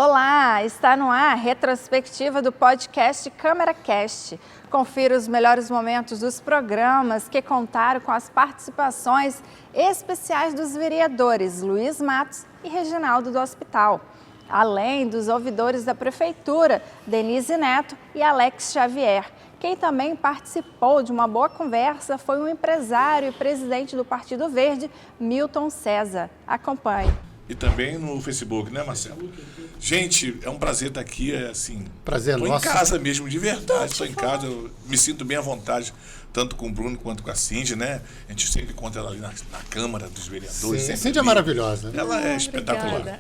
Olá, está no ar a retrospectiva do podcast CâmeraCast. Confira os melhores momentos dos programas que contaram com as participações especiais dos vereadores Luiz Matos e Reginaldo do Hospital, além dos ouvidores da Prefeitura, Denise Neto e Alex Xavier. Quem também participou de uma boa conversa foi o empresário e presidente do Partido Verde, Milton César. Acompanhe. E também no Facebook, né, Marcelo? Gente, é um prazer estar aqui, prazer estou nosso. Em casa mesmo, de verdade, estou em casa, eu me sinto bem à vontade, tanto com o Bruno quanto com a Cindy, né? A gente sempre encontra ela ali na Câmara dos Vereadores. Sim, a Cindy é maravilhosa. Ela é espetacular, né?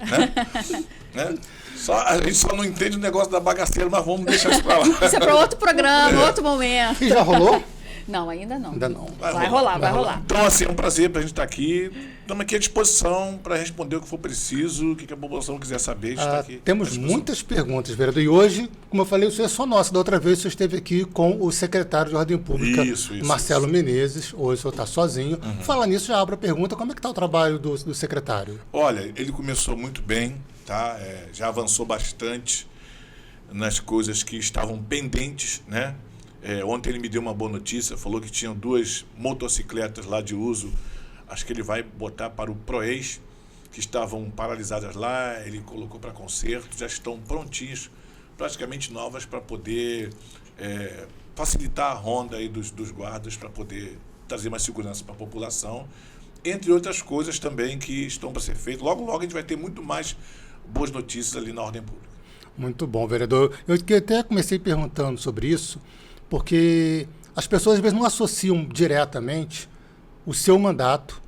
A gente só não entende o negócio da bagaceira, mas vamos deixar isso para lá. Isso é para outro programa, outro momento. E já rolou? Não, ainda não. Ainda não. Vai rolar. Então, é um prazer para a gente estar aqui. Estamos aqui à disposição para responder o que for preciso, o que a população quiser saber. Está aqui temos muitas perguntas, vereador. E hoje, como eu falei, o senhor é só nosso. Da outra vez, o senhor esteve aqui com o secretário de Ordem Pública, Marcelo Menezes. Hoje o senhor está sozinho. Falar nisso, já abro a pergunta, como é que está o trabalho do secretário? Olha, ele começou muito bem, tá? Já avançou bastante nas coisas que estavam pendentes, né? Ontem ele me deu uma boa notícia, falou que tinham 2 motocicletas lá de uso, acho que ele vai botar para o PROES, que estavam paralisadas lá, ele colocou para conserto, já estão prontinhos, praticamente novas, para poder facilitar a ronda aí dos guardas, para poder trazer mais segurança para a população, entre outras coisas também que estão para ser feitas. Logo, logo a gente vai ter muito mais boas notícias ali na ordem pública. Muito bom, vereador. Eu até comecei perguntando sobre isso, porque as pessoas às vezes não associam diretamente o seu mandato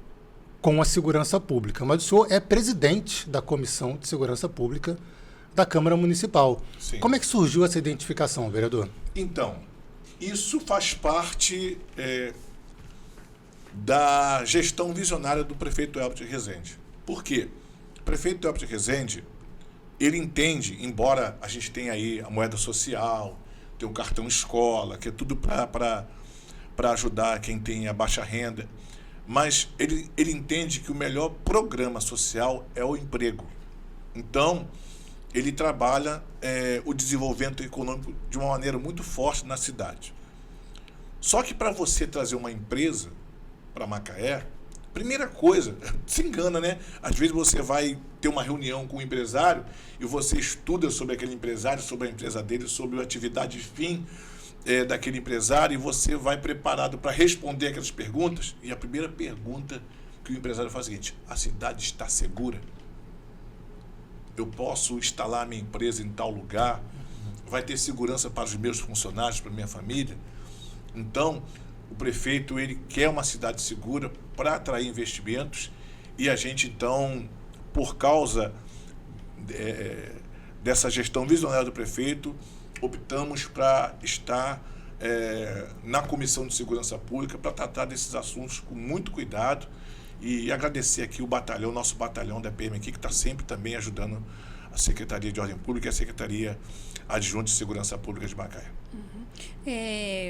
com a segurança pública, mas o senhor é presidente da Comissão de Segurança Pública da Câmara Municipal. Sim. Como é que surgiu essa identificação, vereador? Então, isso faz parte da gestão visionária do prefeito Elbert Rezende. Por quê? O prefeito Elbert Rezende, ele entende, embora a gente tenha aí a moeda social, tem o cartão escola, que é tudo para ajudar quem tem a baixa renda, mas ele entende que o melhor programa social é o emprego. Então, ele trabalha o desenvolvimento econômico de uma maneira muito forte na cidade. Só que para você trazer uma empresa para Macaé, primeira coisa, se engana, né? Às vezes você vai ter uma reunião com um empresário e você estuda sobre aquele empresário, sobre a empresa dele, sobre a atividade fim daquele empresário, e você vai preparado para responder aquelas perguntas. E a primeira pergunta que o empresário faz é a seguinte: a cidade está segura? Eu posso instalar minha empresa em tal lugar? Vai ter segurança para os meus funcionários, para a minha família? Então, o prefeito, ele quer uma cidade segura para atrair investimentos, e a gente, então, por causa dessa gestão visionária do prefeito, optamos para estar na Comissão de Segurança Pública para tratar desses assuntos com muito cuidado, e agradecer aqui o batalhão, nosso batalhão da PM aqui, que está sempre também ajudando a Secretaria de Ordem Pública e a Secretaria Adjunta de Segurança Pública de Macaé.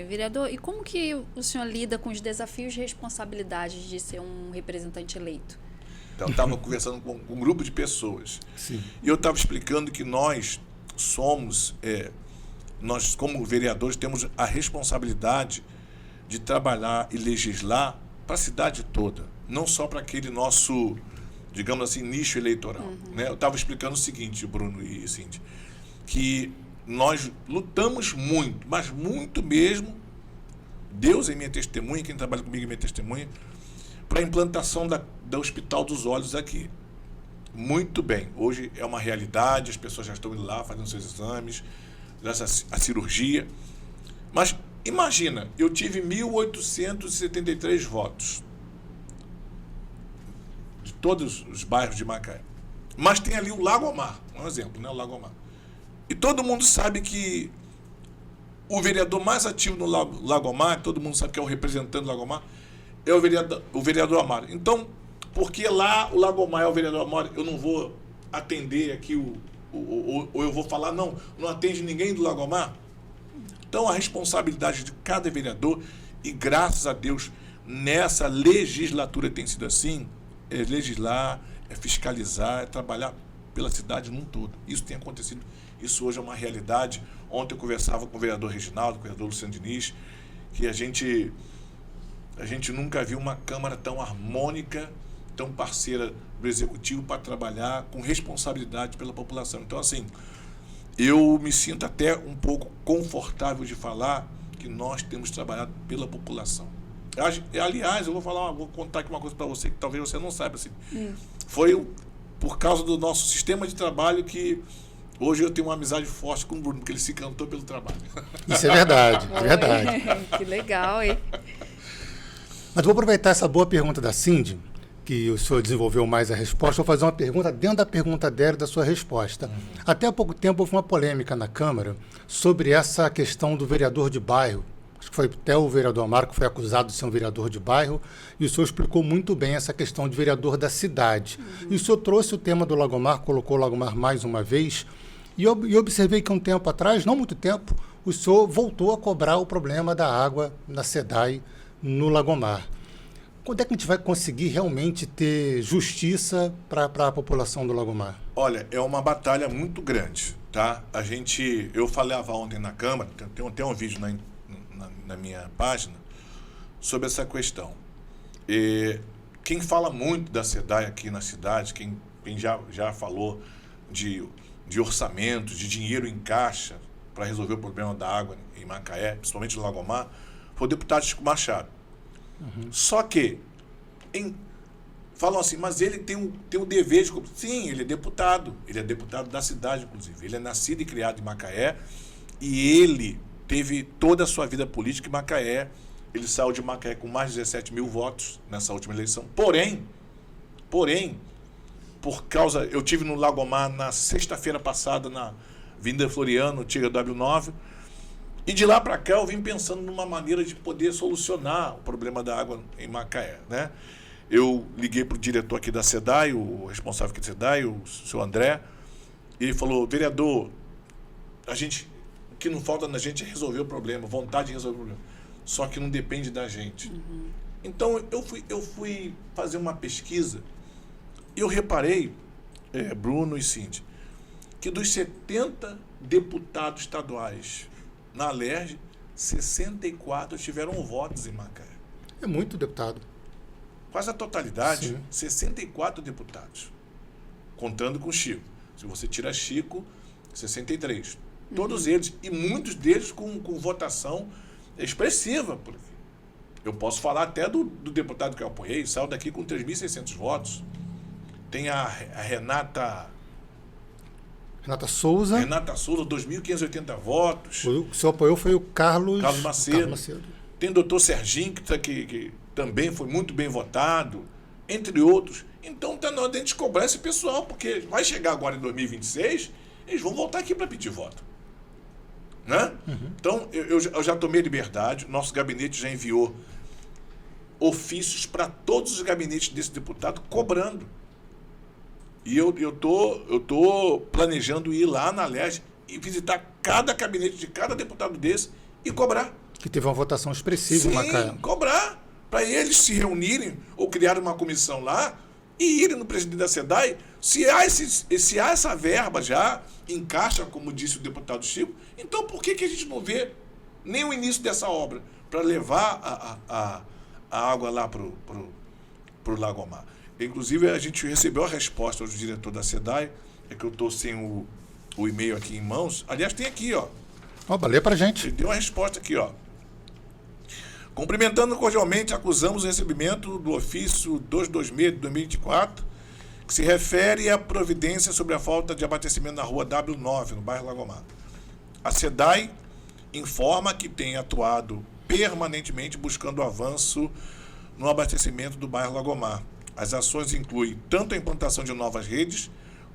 Vereador, e como que o senhor lida com os desafios e responsabilidades de ser um representante eleito? Então, eu estava conversando com um grupo de pessoas. Sim. E eu estava explicando que nós somos, nós como vereadores temos a responsabilidade de trabalhar e legislar para a cidade toda, não só para aquele nosso, digamos assim, nicho eleitoral. Né? Eu estava explicando o seguinte, Bruno e Cindy, que nós lutamos muito, mas muito mesmo, Deus é minha testemunha, quem trabalha comigo é minha testemunha, para a implantação do Hospital dos Olhos aqui. Muito bem, hoje é uma realidade, as pessoas já estão indo lá fazendo seus exames, graças à cirurgia. Mas imagina, eu tive 1.873 votos de todos os bairros de Macaé. Mas tem ali o Lago Omar, um exemplo, né? O Lago Omar. E todo mundo sabe que o vereador mais ativo no Lago Omar, todo mundo sabe que é o representante do Lago Omar, é o vereador Amaro. Então, porque lá o Lago Omar é o vereador Amaro, eu não vou atender aqui, ou eu vou falar, não atende ninguém do Lago Omar? Então, a responsabilidade de cada vereador, e graças a Deus, nessa legislatura tem sido assim, é legislar, é fiscalizar, é trabalhar pela cidade num todo. Isso tem acontecido, isso hoje é uma realidade. Ontem eu conversava com o vereador Reginaldo, com o vereador Luciano Diniz, que a gente nunca viu uma Câmara tão harmônica, tão parceira do Executivo para trabalhar com responsabilidade pela população. Então, assim, eu me sinto até um pouco confortável de falar que nós temos trabalhado pela população. Aliás, eu vou contar aqui uma coisa para você que talvez você não saiba. Assim, foi por causa do nosso sistema de trabalho que hoje eu tenho uma amizade forte com o Bruno, porque ele se encantou pelo trabalho. Isso é verdade, é verdade. Que legal, hein? Mas vou aproveitar essa boa pergunta da Cindy, que o senhor desenvolveu mais a resposta, vou fazer uma pergunta dentro da pergunta dela e da sua resposta. Até há pouco tempo houve uma polêmica na Câmara sobre essa questão do vereador de bairro. Acho que foi até o vereador Amaro que foi acusado de ser um vereador de bairro, e o senhor explicou muito bem essa questão de vereador da cidade. E o senhor trouxe o tema do Lagomar, colocou o Lagomar mais uma vez, e eu observei que um tempo atrás, não muito tempo, o senhor voltou a cobrar o problema da água na SEDAI, no Lagomar. Quando é que a gente vai conseguir realmente ter justiça para a população do Lagomar? Olha, é uma batalha muito grande, tá? Eu falava ontem na Câmara, tem até um vídeo na minha página sobre essa questão. Quem fala muito da SEDAI aqui na cidade, quem já falou de orçamento, de dinheiro em caixa para resolver o problema da água em Macaé, principalmente no Lagomar, foi o deputado Chico Machado. Só que falam assim, mas ele tem um dever de... Sim, ele é deputado da cidade, inclusive. Ele é nascido e criado em Macaé e ele teve toda a sua vida política em Macaé. Ele saiu de Macaé com mais de 17 mil votos nessa última eleição. Porém, eu tive no Lagomar na sexta-feira passada, na Avenida Floriano, antiga W9, e de lá para cá eu vim pensando numa maneira de poder solucionar o problema da água em Macaé, né? Eu liguei para o diretor aqui da SEDAI, o responsável aqui da SEDAI, o seu André, e ele falou, vereador, o que não falta na gente é resolver o problema, vontade de resolver o problema, só que não depende da gente. Então eu fui fazer uma pesquisa e eu reparei, Bruno e Cindy, que dos 70 deputados estaduais na Alerj, 64 tiveram votos em Macaé. É muito deputado. Quase a totalidade, Sim. 64 deputados, contando com Chico. Se você tira Chico, 63. Todos eles, e muitos deles com votação expressiva. Eu posso falar até do deputado que eu apoiei, saiu daqui com 3.600 votos. Tem a Renata Souza. 2.580 votos. O que o senhor apoiou foi o Carlos Macedo. Tem o doutor Serginho, que também foi muito bem votado, entre outros. Então está na hora de a gente cobrar esse pessoal, porque vai chegar agora em 2026, eles vão voltar aqui para pedir voto. Né? Então, eu já tomei liberdade, nosso gabinete já enviou ofícios para todos os gabinetes desse deputado cobrando. E eu tô planejando ir lá na Alerj e visitar cada gabinete de cada deputado desse e cobrar. Que teve uma votação expressiva em Macaé. Cobrar. Para eles se reunirem ou criar uma comissão lá e irem no presidente da SEDAI. Se há essa verba já em caixa, como disse o deputado Chico, então por que a gente não vê nem o início dessa obra para levar a água lá para o Lagomar? Inclusive, a gente recebeu a resposta do diretor da SEDAI, é que eu estou sem o e-mail aqui em mãos. Aliás, tem aqui, ó. Lê pra gente. Ele deu uma resposta aqui, ó. Cumprimentando cordialmente, acusamos o recebimento do ofício 226 de 2024, que se refere à providência sobre a falta de abastecimento na rua W9, no bairro Lagomar. A SEDAI informa que tem atuado permanentemente buscando avanço no abastecimento do bairro Lagomar. As ações incluem tanto a implantação de novas redes,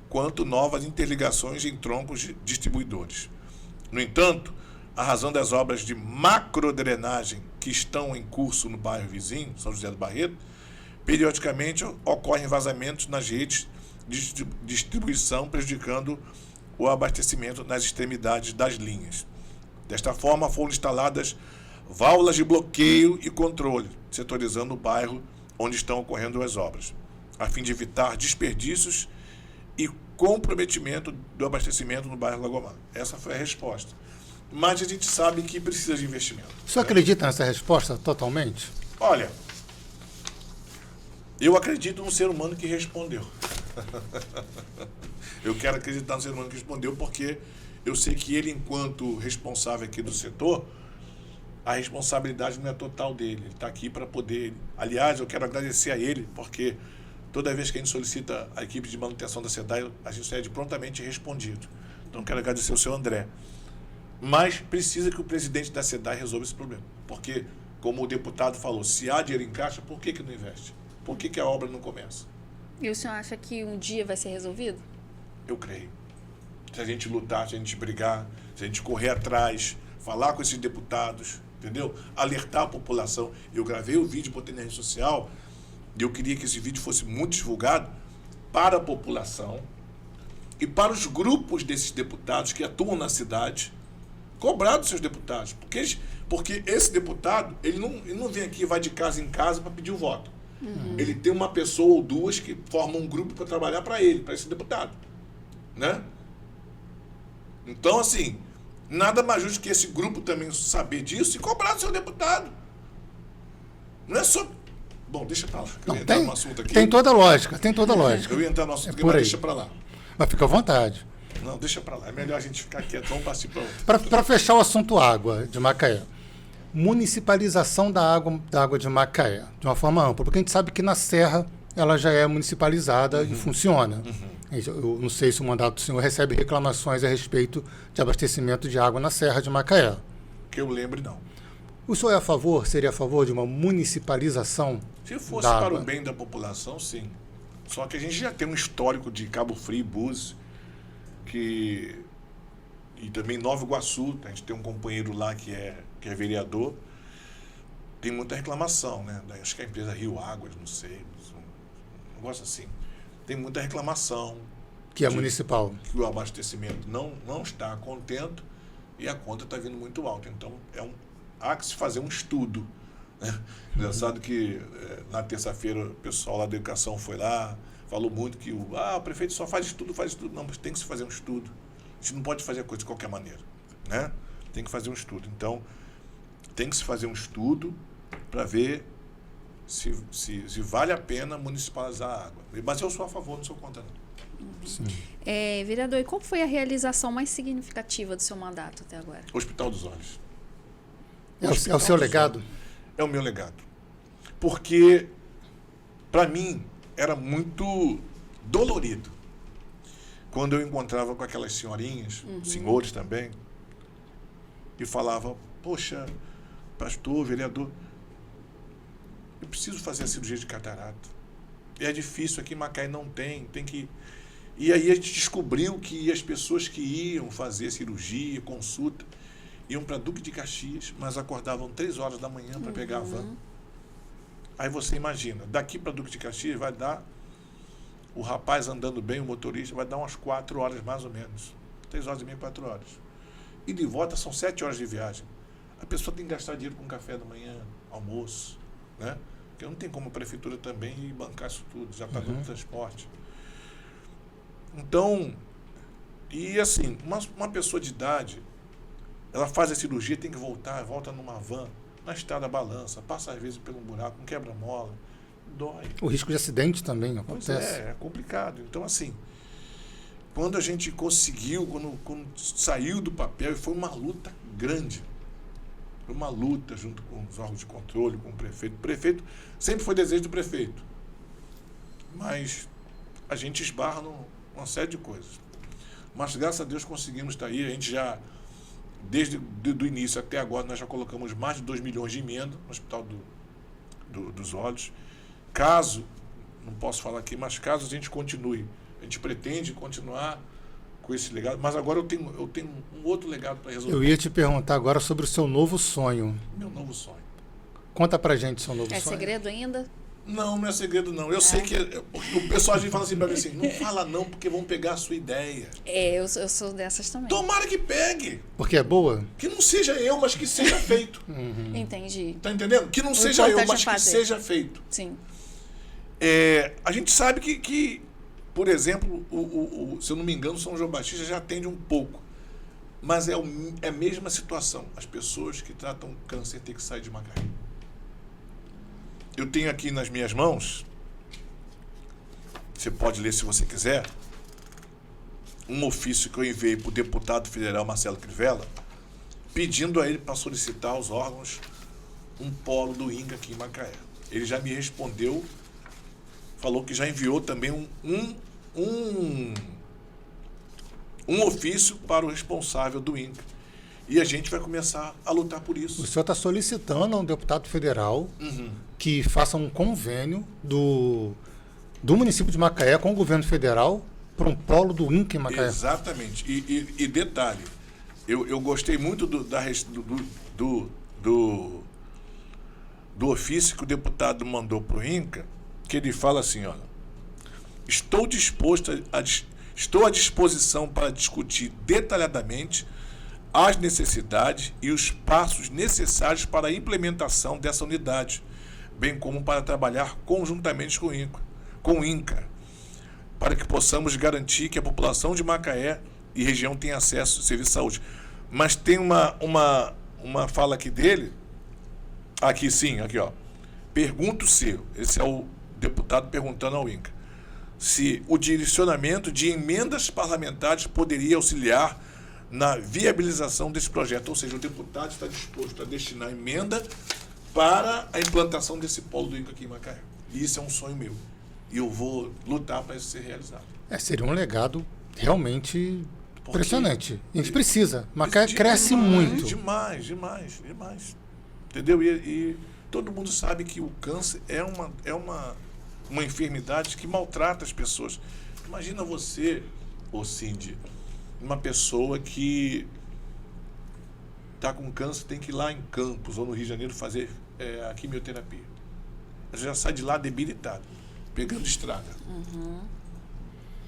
quanto novas interligações em troncos de distribuidores. No entanto, a razão das obras de macrodrenagem que estão em curso no bairro vizinho, São José do Barreto, periodicamente ocorrem vazamentos nas redes de distribuição, prejudicando o abastecimento nas extremidades das linhas. Desta forma, foram instaladas válvulas de bloqueio e controle, setorizando o bairro onde estão ocorrendo as obras, a fim de evitar desperdícios e comprometimento do abastecimento no bairro Lagomar. Essa foi a resposta. Mas a gente sabe que precisa de investimento. O senhor acredita nessa resposta totalmente? Olha, eu acredito no ser humano que respondeu. Eu quero acreditar no ser humano que respondeu porque eu sei que ele, enquanto responsável aqui do setor, a responsabilidade não é total dele. Ele está aqui para poder... Aliás, eu quero agradecer a ele, porque toda vez que a gente solicita a equipe de manutenção da SEDAI, a gente é prontamente respondido. Então, quero agradecer ao seu André. Mas precisa que o presidente da SEDAI resolva esse problema. Porque, como o deputado falou, se há dinheiro em caixa, por que não investe? Por que a obra não começa? E o senhor acha que um dia vai ser resolvido? Eu creio. Se a gente lutar, se a gente brigar, se a gente correr atrás, falar com esses deputados, entendeu? Alertar a população. Eu gravei o vídeo, botei na rede social, e eu queria que esse vídeo fosse muito divulgado para a população e para os grupos desses deputados que atuam na cidade, cobrar dos seus deputados. Porque esse deputado, ele não vem aqui e vai de casa em casa para pedir o voto. Ele tem uma pessoa ou duas que formam um grupo para trabalhar para ele, para esse deputado. Né? Então, assim, nada mais justo que esse grupo também saber disso e cobrar do seu deputado. Não é só... Bom, deixa para lá. Eu ia entrar no assunto aqui. Tem toda a lógica, tem toda a lógica. Eu ia entrar no assunto aqui, por mas aí. deixa para lá. Mas fica à vontade. Não, deixa para lá. É melhor a gente ficar quieto. Vamos partir para outro. Para fechar o assunto água de Macaé. Municipalização da água de Macaé, de uma forma ampla. Porque a gente sabe que na Serra ela já é municipalizada e funciona. Eu não sei se o mandato do senhor recebe reclamações a respeito de abastecimento de água na Serra de Macaé. Que eu lembre, não. O senhor seria a favor de uma municipalização Se fosse da para água? o bem da população, sim. Só que a gente já tem um histórico de Cabo Frio e Búzios, e também Nova Iguaçu, a gente tem um companheiro lá que é vereador, tem muita reclamação, né? Acho que é a empresa Rio Águas, não sei, um negócio assim. Tem muita reclamação. Que é municipal. Que o abastecimento não está contento e a conta está vindo muito alta. Então, há que se fazer um estudo. Né? Engraçado que na terça-feira o pessoal lá da educação foi lá, falou muito que o prefeito só faz estudo. Não, mas tem que se fazer um estudo. A gente não pode fazer a coisa de qualquer maneira. Né? Tem que fazer um estudo. Então, tem que se fazer um estudo para ver se vale a pena municipalizar a água. Mas eu sou a favor, não sou contra, não. Sim. Vereador, e qual foi a realização mais significativa do seu mandato até agora? Hospital dos Olhos. É o seu legado? É o meu legado. Porque, para mim, era muito dolorido quando eu encontrava com aquelas senhorinhas, senhores também, e falava, poxa, pastor, vereador, eu preciso fazer a cirurgia de catarata. É difícil, aqui em Macaé não tem que... E aí a gente descobriu que as pessoas que iam fazer cirurgia, consulta, iam para Duque de Caxias, mas acordavam 3 horas da manhã para pegar a van. Aí você imagina, daqui para Duque de Caxias vai dar, o rapaz andando bem, o motorista, vai dar umas 4 horas mais ou menos. 3 horas e meia, 4 horas. E de volta são 7 horas de viagem. A pessoa tem que gastar dinheiro com café da manhã, almoço, né? Porque não tem como a prefeitura também ir bancar isso tudo, já está dando transporte. Então, e assim, uma pessoa de idade, ela faz a cirurgia, tem que volta numa van, na estrada balança, passa às vezes por um buraco, um quebra-mola, dói. O risco de acidente também Pois acontece. é complicado. Então, assim, quando a gente conseguiu, quando saiu do papel, e foi uma luta grande. Foi uma luta junto com os órgãos de controle, com o prefeito. O prefeito sempre foi desejo do prefeito. Mas a gente esbarra numa série de coisas. Mas, graças a Deus, conseguimos estar aí. A gente já, desde o início até agora, nós já colocamos mais de 2 milhões de emenda no Hospital dos Olhos. Caso, não posso falar aqui, mas caso a gente continue, a gente pretende continuar com esse legado, mas agora eu tenho um outro legado para resolver. Eu ia te perguntar agora sobre o seu novo sonho. Meu novo sonho. Conta pra gente seu novo É sonho. segredo ainda? Não é segredo, não. Eu sei que o pessoal às vezes fala assim para mim assim, não fala não, porque vão pegar a sua ideia. Eu sou dessas também. Tomara que pegue. Porque é boa? Que não seja eu, mas que seja feito. Entendi. Tá entendendo? Que não seja eu, importante mas é que fazer. seja feito. Sim. A gente sabe que Por exemplo, se eu não me engano, São João Batista já atende um pouco. Mas é a mesma situação. As pessoas que tratam câncer têm que sair de Macaé. Eu tenho aqui nas minhas mãos, você pode ler se você quiser, um ofício que eu enviei para o deputado federal Marcelo Crivella, pedindo a ele para solicitar aos órgãos um polo do INCA aqui em Macaé. Ele já me respondeu, falou que já enviou também um ofício para o responsável do INCA. E a gente vai começar a lutar por isso. O senhor está solicitando a um deputado federal que faça um convênio do município de Macaé com o governo federal para um polo do INCA em Macaé. Exatamente. E detalhe, eu gostei muito do ofício que o deputado mandou para o INCA, que ele fala assim, olha, estou à disposição para discutir detalhadamente as necessidades e os passos necessários para a implementação dessa unidade, bem como para trabalhar conjuntamente com o INCA, para que possamos garantir que a população de Macaé e região tenha acesso ao serviço de saúde. Mas tem uma fala aqui dele, aqui ó, pergunto se, esse é o deputado perguntando ao INCA, se o direcionamento de emendas parlamentares poderia auxiliar na viabilização desse projeto. Ou seja, o deputado está disposto a destinar emenda para a implantação desse polo do INCA aqui em Macaé. E isso é um sonho meu. E eu vou lutar para isso ser realizado. Seria um legado realmente impressionante. A gente precisa. Macaé cresce muito. Demais. Entendeu? E todo mundo sabe que o câncer é uma enfermidade que maltrata as pessoas. Imagina você, Cindy, uma pessoa que está com câncer, tem que ir lá em Campos ou no Rio de Janeiro fazer a quimioterapia. Ela já sai de lá debilitada, pegando estrada.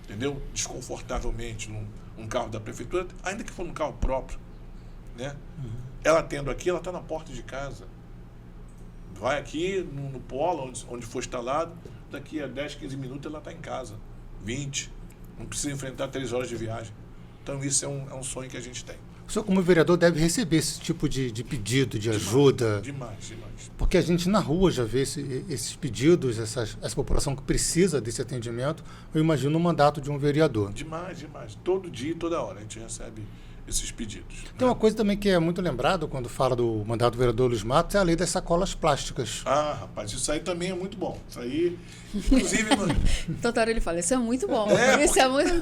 Entendeu? Desconfortavelmente, num carro da prefeitura, ainda que for num carro próprio. Né? Ela tendo aqui, ela está na porta de casa. Vai aqui no polo, onde for instalado, daqui a 10, 15 minutos ela está em casa. 20. Não precisa enfrentar 3 horas de viagem. Então isso é um sonho que a gente tem. O senhor, como vereador, deve receber esse tipo de pedido, de ajuda. Demais. Porque a gente na rua já vê esses pedidos, essa população que precisa desse atendimento. Eu imagino o mandato de um vereador. Demais. Todo dia e toda hora a gente recebe esses pedidos. Tem uma coisa também que é muito lembrado quando fala do mandato do vereador Luiz Matos, é a lei das sacolas plásticas. Rapaz, isso aí também é muito bom. Isso aí, inclusive... Toda hora ele fala, isso é muito bom.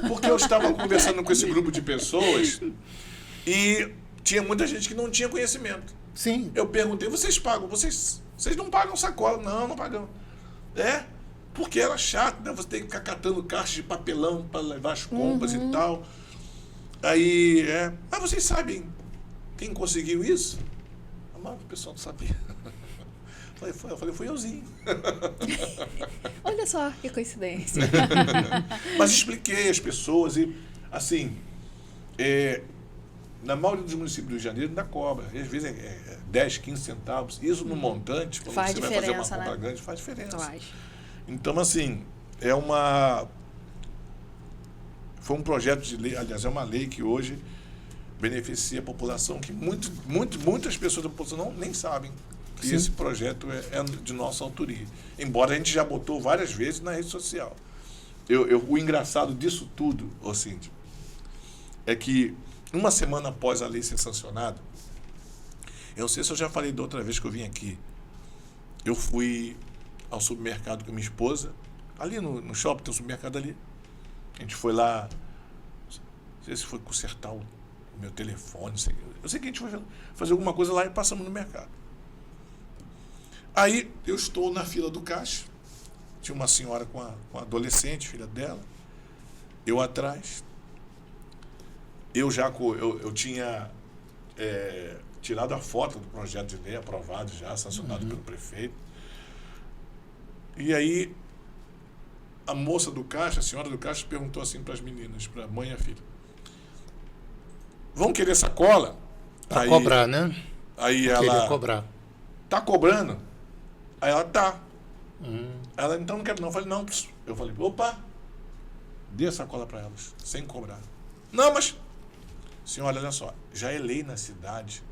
Porque eu estava conversando com esse grupo de pessoas e tinha muita gente que não tinha conhecimento. Sim. Eu perguntei, vocês pagam? Vocês não pagam sacola? Não pagam. Porque era chato, né? Você tem que ficar catando caixas de papelão para levar as compras e tal. Aí, mas vocês sabem quem conseguiu isso? Mas o pessoal não sabia. Eu falei, foi euzinho. Olha só, que coincidência. Mas expliquei às pessoas e, assim, na maioria dos municípios do Rio de Janeiro ainda cobra. Às vezes é 10, 15 centavos. Isso no montante, quando você vai fazer uma compra grande, faz diferença. Faz. Então, assim, foi um projeto de lei, aliás, é uma lei que hoje beneficia a população, que muitas pessoas da população nem sabem que esse projeto é de nossa autoria. Embora a gente já botou várias vezes na rede social. O engraçado disso tudo, Cindy, é que uma semana após a lei ser sancionada, eu não sei se eu já falei da outra vez que eu vim aqui, eu fui ao supermercado com a minha esposa, ali no shopping, tem um supermercado ali. A gente foi lá, não sei se foi consertar o meu telefone, não sei. Eu sei que a gente foi fazer alguma coisa lá e passamos no mercado. Aí eu estou na fila do caixa, tinha uma senhora com a adolescente, filha dela, eu atrás. Eu tinha tirado a foto do projeto de lei, aprovado já, sancionado pelo prefeito. E aí a moça do caixa, a senhora do caixa, perguntou assim para as meninas, para a mãe e a filha: vão querer sacola? Para cobrar, né? Aí ela... Queria cobrar. Tá cobrando? Aí ela, tá. Ela, então não quero não. Eu falei, não. Eu falei, opa, Dê a sacola para elas, sem cobrar. Não, mas, senhora, olha só, já é lei na cidade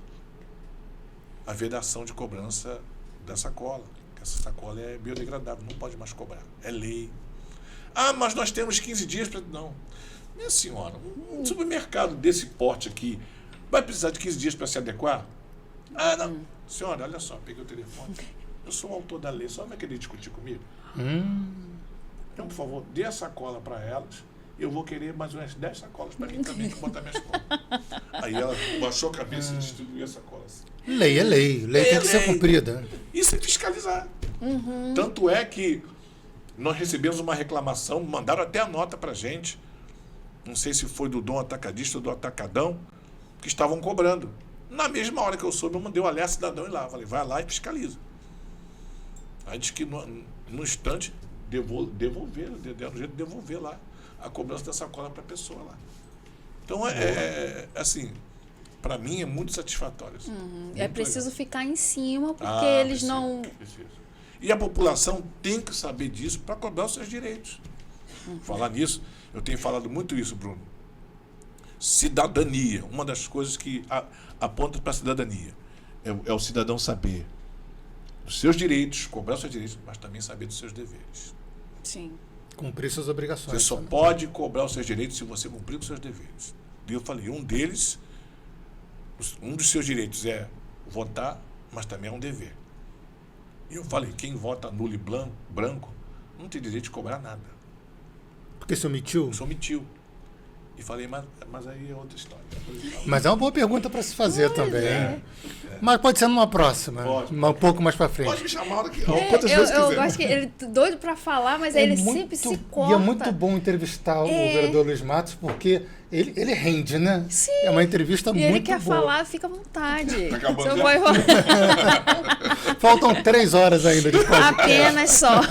a vedação de cobrança da sacola. Que essa sacola é biodegradável, não pode mais cobrar. É lei. Ah, mas nós temos 15 dias para... Não. Minha senhora, um supermercado desse porte aqui vai precisar de 15 dias para se adequar? Ah, não. Senhora, olha só, peguei o telefone. Eu sou o autor da lei, só vai querer discutir comigo? Então, por favor, dê a sacola para elas. Eu vou querer mais umas 10 sacolas para mim também, para botar minhas colas. Aí ela baixou a cabeça e distribuiu as sacolas. Lei é lei. Lei tem que ser cumprida. Isso é fiscalizar. Tanto é que nós recebemos uma reclamação, mandaram até a nota para a gente, não sei se foi do Dom Atacadista ou do Atacadão, que estavam cobrando. Na mesma hora que eu soube, eu mandei o alerta cidadão ir lá. Falei, vai lá e fiscaliza. Aí diz que no instante devolver, deram um jeito de devolver lá a cobrança da sacola para a pessoa lá. Então, assim, para mim é muito satisfatório. Assim. Muito é preciso legal. ficar em cima, porque eles não... Preciso. E a população tem que saber disso para cobrar os seus direitos. Falar nisso, eu tenho falado muito isso, Bruno. Cidadania, uma das coisas que aponta para a cidadania é o cidadão saber dos seus direitos, cobrar os seus direitos, mas também saber dos seus deveres. Sim. Cumprir suas obrigações. Você só pode cobrar os seus direitos se você cumprir os seus deveres. E eu falei, um dos seus direitos é votar, mas também é um dever. E eu falei, quem vota nulo e branco não tem direito de cobrar nada. Porque se omitiu? Se omitiu. E falei, mas aí é outra história. Mas é uma boa pergunta para se fazer também. Mas pode ser numa próxima, Pode. um pouco mais para frente. Pode me chamar a hora quantas vezes Eu quiser. gosto que ele é doido para falar, mas ele sempre se corta. E é muito bom entrevistar o vereador Luiz Matos, porque ele rende, né? Sim. É uma entrevista muito boa. E ele quer falar, fica à vontade. Tá acabando Você já? vai... Faltam 3 horas ainda de podcast. Apenas só.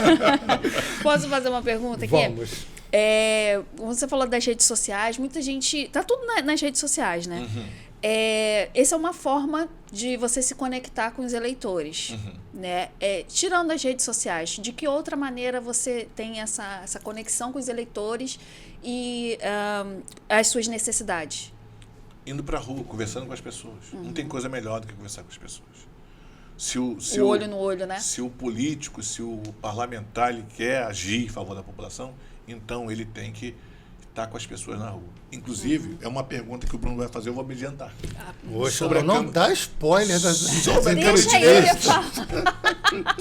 Posso fazer uma pergunta aqui? Vamos. Você falou das redes sociais, muita gente... Tá tudo nas redes sociais, né? Essa é uma forma de você se conectar com os eleitores, né? Tirando as redes sociais, de que outra maneira você tem essa conexão com os eleitores e as suas necessidades? Indo para a rua, conversando com as pessoas. Não tem coisa melhor do que conversar com as pessoas. O olho no olho, né? Se o político, se o parlamentar ele quer agir em favor da população, então ele tem que estar com as pessoas na rua. Inclusive, é uma pergunta que o Bruno vai fazer, eu vou me adiantar. Poxa, não dá spoiler das Sobre a Deixa ele falar.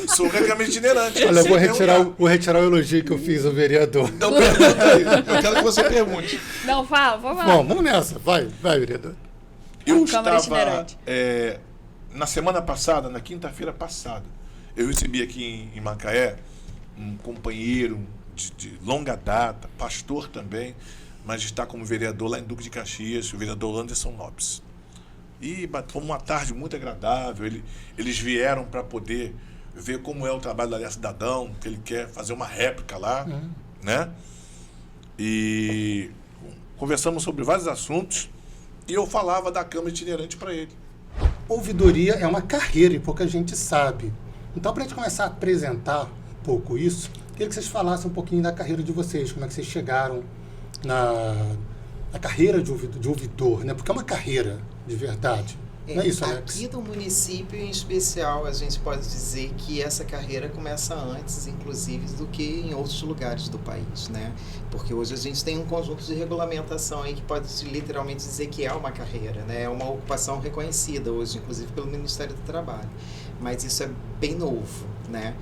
Sobre a câmara itinerante. Olha, eu vou Sempre retirar o elogio que eu fiz ao vereador. Então, pergunta aí. Eu quero que você pergunte. Não, fala, vamos lá. Bom, vamos nessa. Vai, vereador. Eu Câmara estava, itinerante. na semana passada, na quinta-feira passada, eu recebi aqui em Macaé um companheiro de longa data, pastor também, mas está como vereador lá em Duque de Caxias, o vereador Anderson Lopes. E foi uma tarde muito agradável, eles vieram para poder ver como é o trabalho da Aliança Cidadão, que ele quer fazer uma réplica lá, né? E conversamos sobre vários assuntos e eu falava da Câmara Itinerante para ele. Ouvidoria é uma carreira e pouca gente sabe. Então, para a gente começar a apresentar um pouco isso, queria que vocês falassem um pouquinho da carreira de vocês, como é que vocês chegaram na carreira de ouvidor, né? Porque é uma carreira de verdade. Não é isso, Alex? Aqui do município, em especial, a gente pode dizer que essa carreira começa antes, inclusive, do que em outros lugares do país, né? Porque hoje a gente tem um conjunto de regulamentação aí que pode literalmente dizer que é uma carreira, né? É uma ocupação reconhecida hoje, inclusive, pelo Ministério do Trabalho. Mas isso é bem novo, né?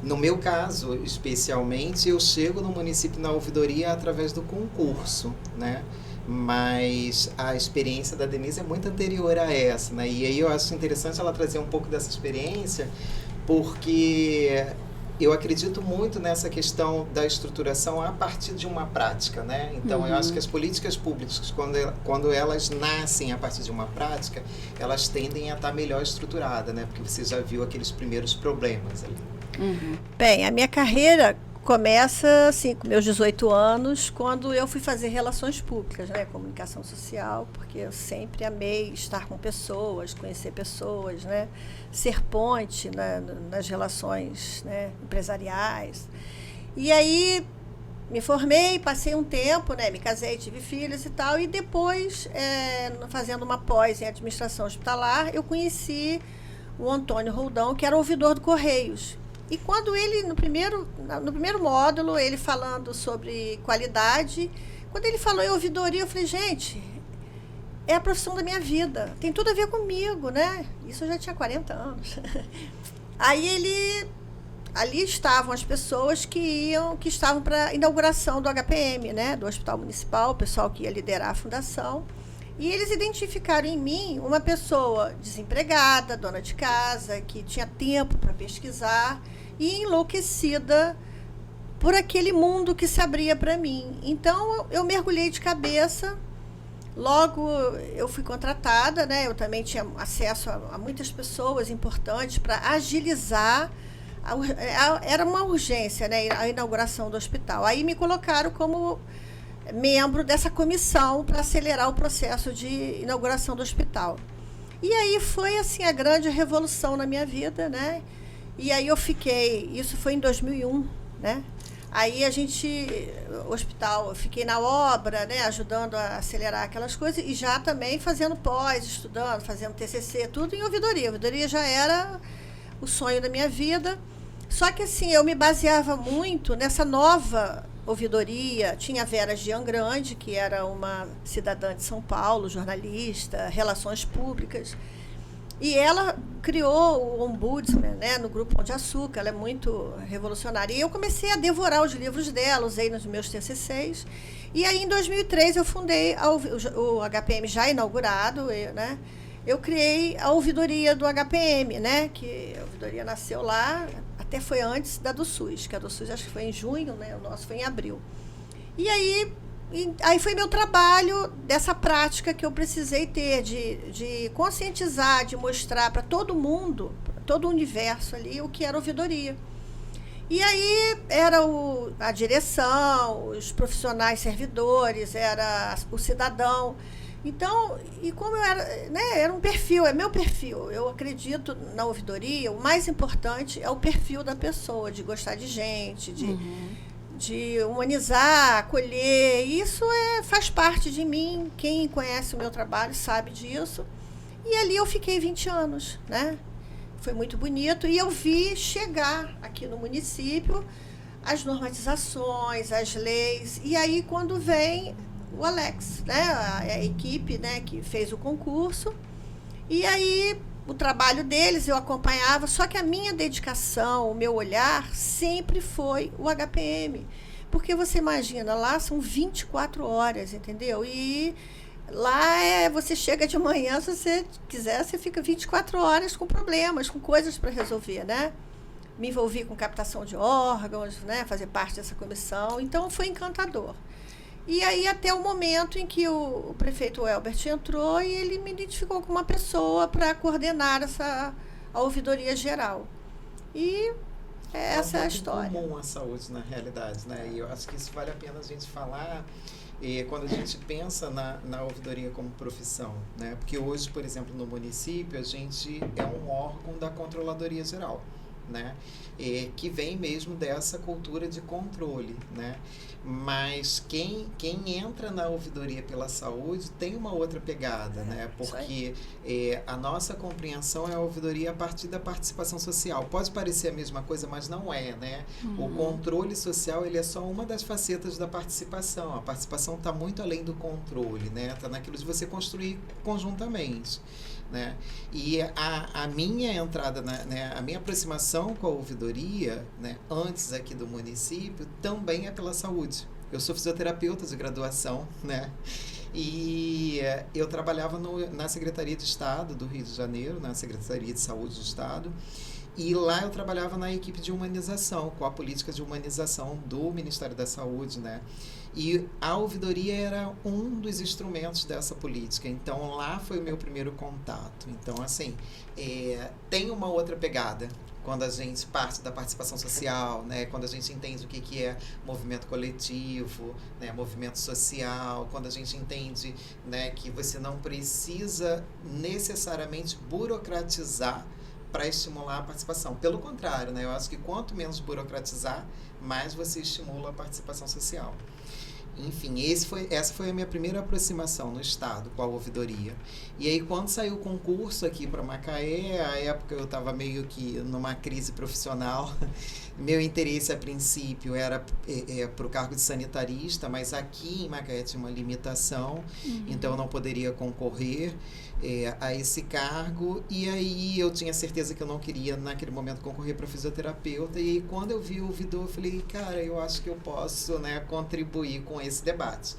No meu caso, especialmente, eu chego no município na ouvidoria através do concurso, né? Mas a experiência da Denise é muito anterior a essa, né? E aí eu acho interessante ela trazer um pouco dessa experiência, porque eu acredito muito nessa questão da estruturação a partir de uma prática, né? Então, eu acho que as políticas públicas, quando elas nascem a partir de uma prática, elas tendem a estar melhor estruturadas, né? Porque você já viu aqueles primeiros problemas ali. Bem, a minha carreira começa assim, com meus 18 anos, quando eu fui fazer relações públicas, né, comunicação social, porque eu sempre amei estar com pessoas, conhecer pessoas, né, ser ponte nas relações, né, empresariais. E aí me formei, passei um tempo, né? Me casei, tive filhos e tal. E depois, fazendo uma pós em administração hospitalar, eu conheci o Antônio Roldão, que era ouvidor do Correios. E quando ele, no primeiro módulo, ele falando sobre qualidade, quando ele falou em ouvidoria, eu falei, gente, é a profissão da minha vida, tem tudo a ver comigo, né? Isso eu já tinha 40 anos. Aí ali estavam as pessoas que estavam para a inauguração do HPM, né? Do Hospital Municipal, o pessoal que ia liderar a fundação. E eles identificaram em mim uma pessoa desempregada, dona de casa, que tinha tempo para pesquisar e enlouquecida por aquele mundo que se abria para mim. Então, eu mergulhei de cabeça. Logo, eu fui contratada, né? Eu também tinha acesso a muitas pessoas importantes para agilizar. Era uma urgência, né? A inauguração do hospital. Aí me colocaram como membro dessa comissão para acelerar o processo de inauguração do hospital. E aí foi assim a grande revolução na minha vida, né? E aí eu isso foi em 2001, né? Aí o hospital, eu fiquei na obra, né, ajudando a acelerar aquelas coisas e já também fazendo pós, estudando, fazendo TCC, tudo em ouvidoria. A ouvidoria já era o sonho da minha vida. Só que assim, eu me baseava muito nessa nova ouvidoria. Tinha a Vera Giangrande, que era uma cidadã de São Paulo, jornalista, relações públicas. E ela criou o Ombudsman, né, no Grupo Pão de Açúcar, ela é muito revolucionária. E eu comecei a devorar os livros dela, usei nos meus TCCs. E aí, em 2003, eu fundei o HPM já inaugurado, né? Eu criei a ouvidoria do HPM, né? Que a ouvidoria nasceu lá, até foi antes da do SUS, que a do SUS acho que foi em junho, né? O nosso foi em abril. E aí foi meu trabalho dessa prática que eu precisei ter, de conscientizar, de mostrar para todo mundo, todo o universo ali, o que era ouvidoria. E aí era a direção, os profissionais servidores, era o cidadão. Então, e como eu era, né, era um perfil, é meu perfil. Eu acredito na ouvidoria, o mais importante é o perfil da pessoa, de gostar de gente, de humanizar, acolher. Isso faz parte de mim. Quem conhece o meu trabalho sabe disso. E ali eu fiquei 20 anos, né? Foi muito bonito. E eu vi chegar aqui no município as normatizações, as leis. E aí, quando vem o Alex, né? A equipe, né, que fez o concurso. E aí, o trabalho deles eu acompanhava, só que a minha dedicação, o meu olhar, sempre foi o HPM. Porque você imagina, lá são 24 horas, entendeu? E lá você chega de manhã, se você quiser, você fica 24 horas com problemas, com coisas para resolver, né? Me envolvi com captação de órgãos, né? Fazer parte dessa comissão, então foi encantador. E aí até o momento em que o prefeito Elbert entrou e ele me identificou como uma pessoa para coordenar a ouvidoria geral. E essa é a história. É comum a saúde, na realidade, né? E eu acho que isso vale a pena a gente falar quando a gente pensa na ouvidoria como profissão, né? Porque hoje, por exemplo, no município, a gente é um órgão da Controladoria Geral, né? Que vem mesmo dessa cultura de controle, né? Mas quem entra na ouvidoria pela saúde tem uma outra pegada, né? Porque a nossa compreensão é a ouvidoria a partir da participação social. Pode parecer a mesma coisa, mas não é, né? O controle social, ele é só uma das facetas da participação. A participação está muito além do controle, né? Está naquilo de você construir conjuntamente, né? E a minha entrada, né, a minha aproximação com a ouvidoria, né, antes aqui do município, também é pela saúde. Eu sou fisioterapeuta de graduação, né? E eu trabalhava na Secretaria de Estado do Rio de Janeiro, na Secretaria de Saúde do Estado, e lá eu trabalhava na equipe de humanização, com a política de humanização do Ministério da Saúde, né? E a ouvidoria era um dos instrumentos dessa política. Então, lá foi o meu primeiro contato. Então, assim, tem uma outra pegada quando a gente parte da participação social, né? Quando a gente entende o que é movimento coletivo, né? Movimento social, quando a gente entende, né, que você não precisa necessariamente burocratizar para estimular a participação. Pelo contrário, né? Eu acho que quanto menos burocratizar, mais você estimula a participação social. Enfim, essa foi a minha primeira aproximação no Estado com a ouvidoria. E aí, quando saiu o concurso aqui para Macaé, à época eu estava meio que numa crise profissional. Meu interesse, a princípio, era para o cargo de sanitarista, mas aqui em Macaé tinha uma limitação, então eu não poderia concorrer a esse cargo. E aí eu tinha certeza que eu não queria, naquele momento, concorrer para fisioterapeuta. E aí, quando eu vi o ouvidor, eu falei, cara, eu acho que eu posso, né, contribuir com esse debate.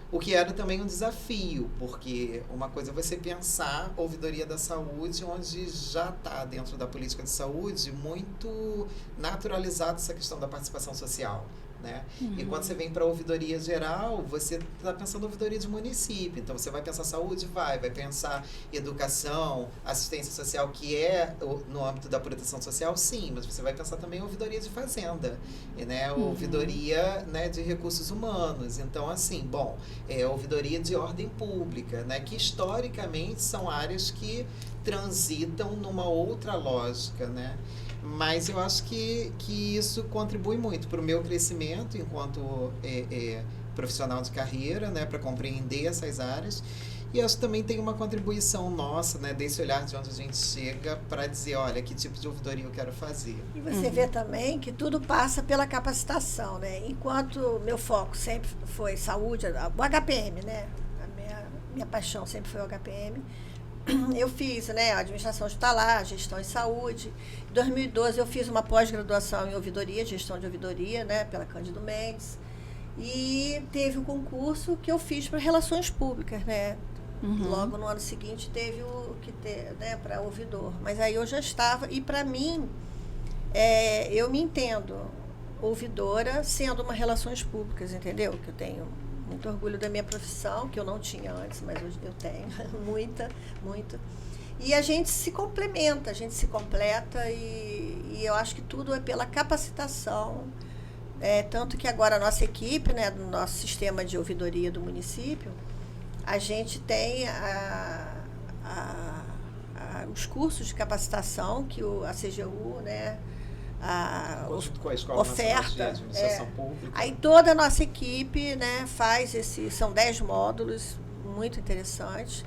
O que era também um desafio, porque uma coisa é você pensar a ouvidoria da saúde, onde já está dentro da política de saúde muito naturalizada essa questão da participação social, né? E quando você vem para a ouvidoria geral, você está pensando em ouvidoria de município. Então, você vai pensar saúde? Vai pensar educação, assistência social, que é no âmbito da proteção social? Sim, mas você vai pensar também em ouvidoria de fazenda, né? Ouvidoria, né, de recursos humanos. Então, assim, ouvidoria de ordem pública, né? Que historicamente são áreas que transitam numa outra lógica, né? Mas eu acho que isso contribui muito para o meu crescimento enquanto profissional de carreira, né, para compreender essas áreas. E acho que também tem uma contribuição nossa, né, desse olhar de onde a gente chega para dizer, olha, que tipo de ouvidoria eu quero fazer. E você vê também que tudo passa pela capacitação, né? Enquanto meu foco sempre foi saúde, o HPM, né? A minha paixão sempre foi o HPM. Eu fiz, né, administração hospitalar, gestão em saúde. Em 2012 eu fiz uma pós-graduação em ouvidoria, gestão de ouvidoria, né, pela Cândido Mendes. E teve um concurso que eu fiz para relações públicas, né? Logo no ano seguinte teve o que ter, né, para ouvidor. Mas aí eu já estava, e para mim, eu me entendo ouvidora sendo uma relações públicas, entendeu? Que eu tenho muito orgulho da minha profissão, que eu não tinha antes, mas hoje eu tenho, muita. E a gente se complementa, a gente se completa e eu acho que tudo é pela capacitação. Tanto que agora a nossa equipe, né, do nosso sistema de ouvidoria do município, a gente tem os cursos de capacitação que a CGU, né, com a Escola Nacional de oferta, Administração Pública. Aí toda a nossa equipe, né, faz são 10 módulos muito interessantes.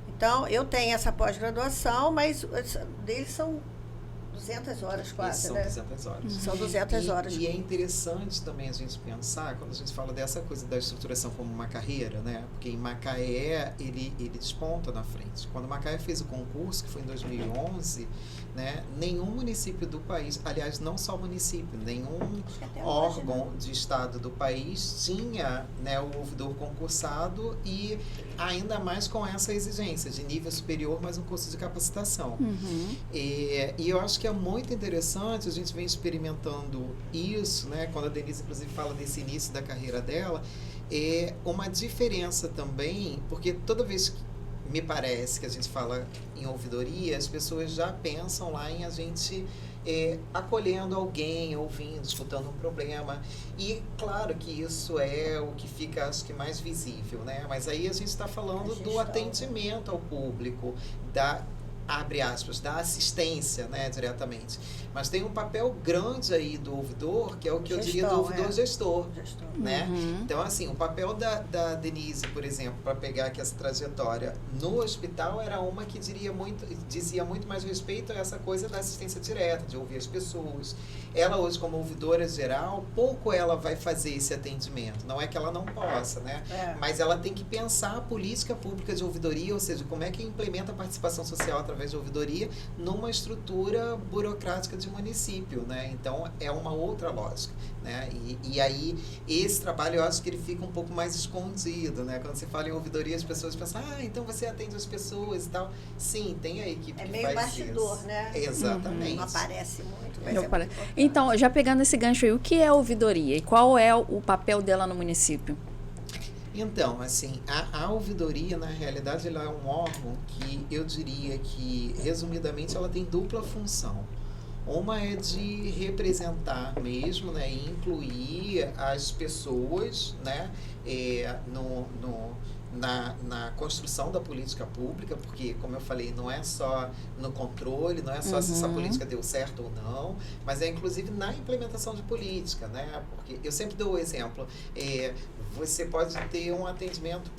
Então, eu tenho essa pós-graduação, mas deles são 200 horas quase, são né? 200 horas. São 200 horas. E é interessante também a gente pensar, quando a gente fala dessa coisa da estruturação como uma carreira, né? Porque em Macaé, ele desponta na frente. Quando Macaé fez o concurso, que foi em 2011, né, nenhum município do país, aliás, não só município, nenhum órgão de estado do país tinha, né, o ouvidor concursado e ainda mais com essa exigência de nível superior, mais um curso de capacitação. E eu acho que é muito interessante, a gente vem experimentando isso, né, quando a Denise, inclusive, fala desse início da carreira dela, uma diferença também, porque toda vez que me parece que a gente fala em ouvidoria, as pessoas já pensam lá em a gente acolhendo alguém, ouvindo, escutando um problema. E claro que isso é o que fica, acho que, mais visível, né? Mas aí a gente está falando do atendimento ao público, abre aspas, da assistência, né, diretamente. Mas tem um papel grande aí do ouvidor, que é o que eu diria do ouvidor gestor. Né? Então, assim, o papel da Denise, por exemplo, para pegar aqui essa trajetória no hospital, era uma que dizia muito mais respeito a essa coisa da assistência direta, de ouvir as pessoas. Ela hoje, como ouvidora geral, pouco ela vai fazer esse atendimento. Não é que ela não possa, né? Mas ela tem que pensar a política pública de ouvidoria, ou seja, como é que implementa a participação social através de ouvidoria numa estrutura burocrática de município, né? Então, é uma outra lógica, né? E aí, esse trabalho, eu acho que ele fica um pouco mais escondido, né? Quando você fala em ouvidoria, as pessoas pensam, então você atende as pessoas e tal. Sim, tem a equipe que faz isso. É meio bastidor, né? Exatamente. Não aparece muito, mas Então, já pegando esse gancho aí, o que é ouvidoria e qual é o papel dela no município? Então, assim, a ouvidoria, na realidade, ela é um órgão que eu diria que, resumidamente, ela tem dupla função. Uma é de representar mesmo, né, e incluir as pessoas, né, na construção da política pública, porque, como eu falei, não é só no controle, não é só se essa política deu certo ou não, mas é inclusive na implementação de política, né? Porque eu sempre dou o exemplo, você pode ter um atendimento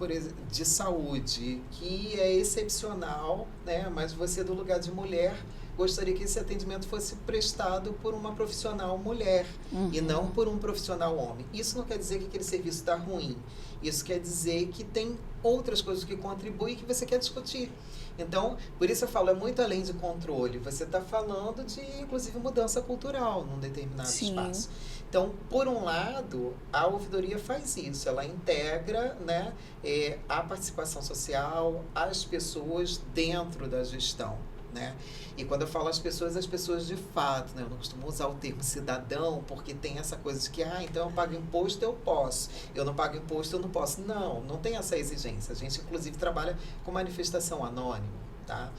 de saúde que é excepcional, né? Mas você, do lugar de mulher, gostaria que esse atendimento fosse prestado por uma profissional mulher e não por um profissional homem. Isso não quer dizer que aquele serviço está ruim. Isso quer dizer que tem outras coisas que contribuem que você quer discutir. Então, por isso eu falo, é muito além de controle. Você está falando de, inclusive, mudança cultural num determinado espaço. Então, por um lado, a ouvidoria faz isso. Ela integra, né, a participação social, as pessoas dentro da gestão. Né? E quando eu falo as pessoas de fato, né? Eu não costumo usar o termo cidadão, porque tem essa coisa de que, então eu pago imposto, eu posso. Eu não pago imposto, eu não posso. Não tem essa exigência. A gente, inclusive, trabalha com manifestação anônima, tá?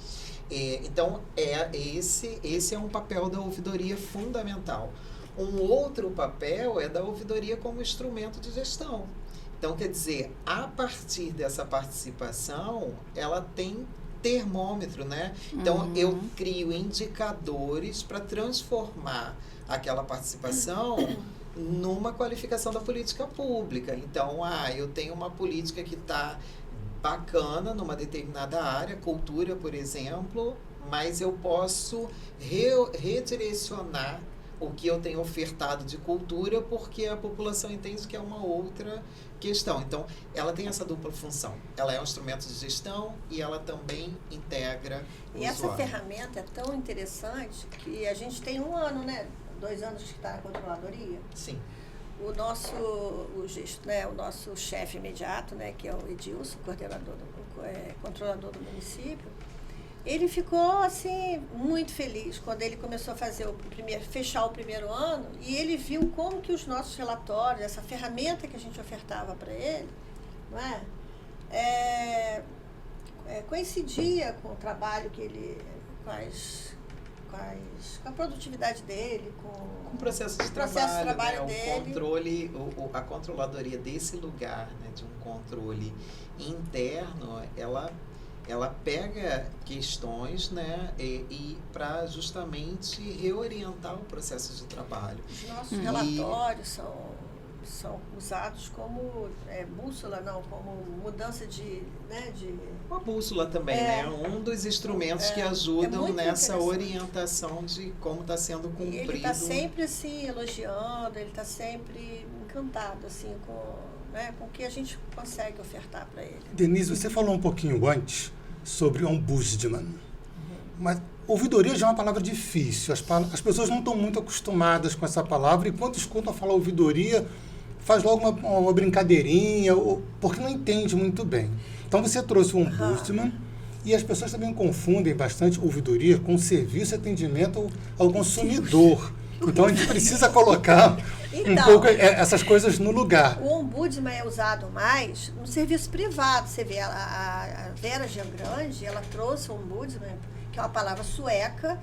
Então, esse é um papel da ouvidoria fundamental. Um outro papel é da ouvidoria como instrumento de gestão. Então, quer dizer, a partir dessa participação, ela tem termômetro, né? Então, eu crio indicadores para transformar aquela participação numa qualificação da política pública. Então, eu tenho uma política que está bacana numa determinada área, cultura, por exemplo, mas eu posso redirecionar o que eu tenho ofertado de cultura porque a população entende que é uma outra questão. Então, ela tem essa dupla função. Ela é um instrumento de gestão e ela também integra o usuário. Essa ferramenta é tão interessante que a gente tem 1 ano, né? 2 anos que está a controladoria. Sim. O nosso chefe imediato, né, que é o Edilson, controlador do município, ele ficou assim muito feliz quando ele começou a fazer fechar o primeiro ano, e ele viu como que os nossos relatórios, essa ferramenta que a gente ofertava para ele, não é? Coincidia com o trabalho que ele faz, com a produtividade dele, com o processo de trabalho, né? O controle, a controladoria desse lugar, né, de um controle interno, ela pega questões, né, e para justamente reorientar o processo de trabalho. Os nossos relatórios são usados como bússola, como mudança de... Uma bússola também, né? Um dos instrumentos que ajudam nessa orientação de como está sendo cumprido. Ele está sempre assim, elogiando, ele está sempre encantado assim, com o que a gente consegue ofertar para ele. Denise, você falou um pouquinho antes sobre ombudsman, mas ouvidoria já é uma palavra difícil, as pessoas não estão muito acostumadas com essa palavra, e quando escutam falar ouvidoria, faz logo uma brincadeirinha, porque não entende muito bem. Então você trouxe o ombudsman, e as pessoas também confundem bastante ouvidoria com serviço de atendimento ao consumidor. Então a gente precisa colocar um pouco essas coisas no lugar. O ombudsman é usado mais no serviço privado. Você vê, a Vera Giangrande, ela trouxe o ombudsman, que é uma palavra sueca,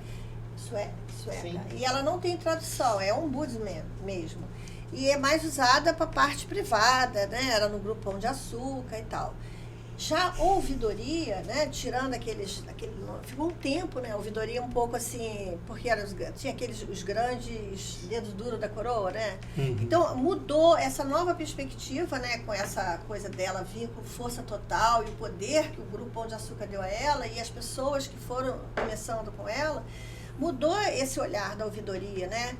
e ela não tem tradução, é ombudsman mesmo. E é mais usada para a parte privada, né? Era no Grupo Pão de Açúcar e tal. Já ouvidoria, né, tirando ficou um tempo, né, ouvidoria um pouco assim, porque tinha os grandes dedos duros da coroa, né? Então mudou essa nova perspectiva, né, com essa coisa dela vir com força total e o poder que o Grupo Pão de Açúcar deu a ela e as pessoas que foram começando com ela, mudou esse olhar da ouvidoria, né?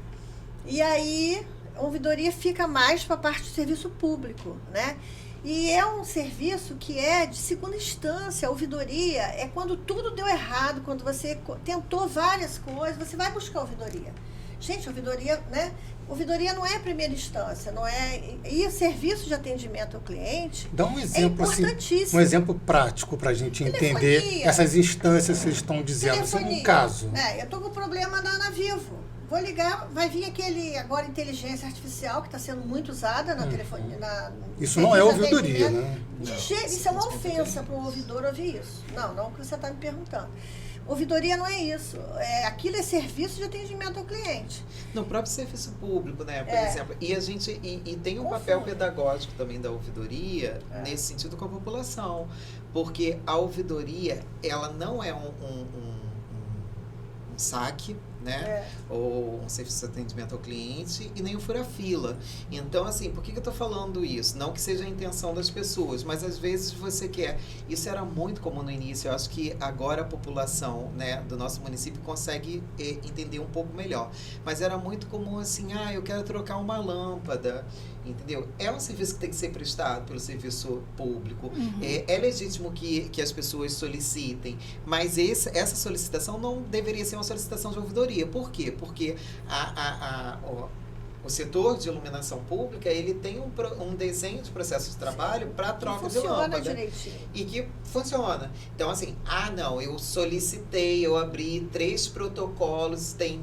E aí a ouvidoria fica mais para a parte do serviço público, né? E é um serviço que é de segunda instância. A ouvidoria é quando tudo deu errado, quando você tentou várias coisas, você vai buscar a ouvidoria. Gente, ouvidoria, né? Ouvidoria não é a primeira instância, não é. E o serviço de atendimento ao cliente dá um exemplo, importantíssimo. Um exemplo prático para a gente entender essas instâncias que vocês estão dizendo. Isso é um caso. Eu estou com um problema na Vivo. Vou ligar, vai vir aquele, agora, inteligência artificial, que está sendo muito usada na telefonia. Isso não é ouvidoria, né? Isso é uma ofensa para o ouvidor ouvir isso. Não o que você está me perguntando. Ouvidoria não é isso. Aquilo é serviço de atendimento ao cliente. No próprio serviço público, né? Por É. exemplo. E a gente e tem um Confunde. papel pedagógico também da ouvidoria nesse sentido com a população. Porque a ouvidoria, ela não é um saque, né? Ou um serviço de atendimento ao cliente e nem o fura-fila. Então, assim, por que eu estou falando isso? Não que seja a intenção das pessoas, mas às vezes você quer. Isso era muito comum no início. Eu acho que agora a população, né, do nosso município consegue entender um pouco melhor. Mas era muito comum assim, eu quero trocar uma lâmpada. Entendeu? É um serviço que tem que ser prestado pelo serviço público. É legítimo que as pessoas solicitem, mas essa solicitação não deveria ser uma solicitação de ouvidoria. Por quê? Porque o setor de iluminação pública, ele tem um desenho de processo de trabalho para troca de lâmpada. Funciona direitinho. E que funciona. Então, assim, não, eu solicitei, eu abri 3 protocolos, tem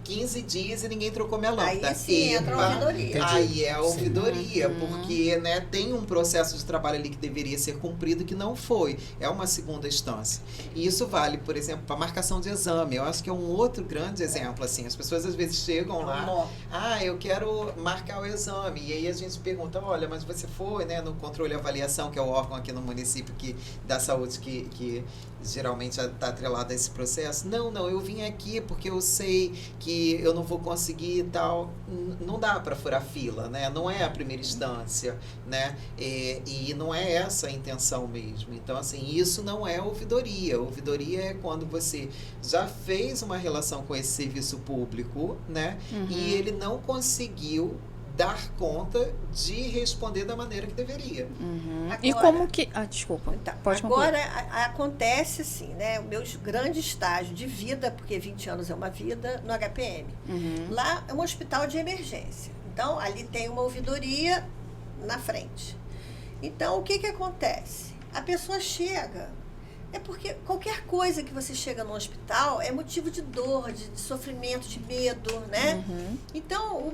15 dias e ninguém trocou minha lâmpada. Aí sim entra a ouvidoria. Aí é a ouvidoria, porque, né, tem um processo de trabalho ali que deveria ser cumprido que não foi. É uma segunda instância. E isso vale, por exemplo, para marcação de exame. Eu acho que é um outro grande exemplo, assim. As pessoas às vezes chegam lá, eu quero marcar o exame. E aí a gente pergunta, olha, mas você foi, né, no controle e avaliação, que é o órgão aqui no município da saúde que geralmente está atrelado a esse processo. Não, eu vim aqui porque eu sei que eu não vou conseguir e tal. Não dá para furar fila, né? Não é a primeira instância, né? E não é essa a intenção mesmo. Então, assim, isso não é ouvidoria. Ouvidoria é quando você já fez uma relação com esse serviço público, né? E ele não conseguiu dar conta de responder da maneira que deveria. Agora, E como que... desculpa. Então, Pode concluir. agora acontece assim, né? O meu grande estágio de vida, porque 20 anos é uma vida, no HPM. Lá é um hospital de emergência. Então, ali tem uma ouvidoria na frente. Então, o que acontece? A pessoa chega... É porque qualquer coisa que você chega no hospital é motivo de dor, de sofrimento, de medo, né? Então,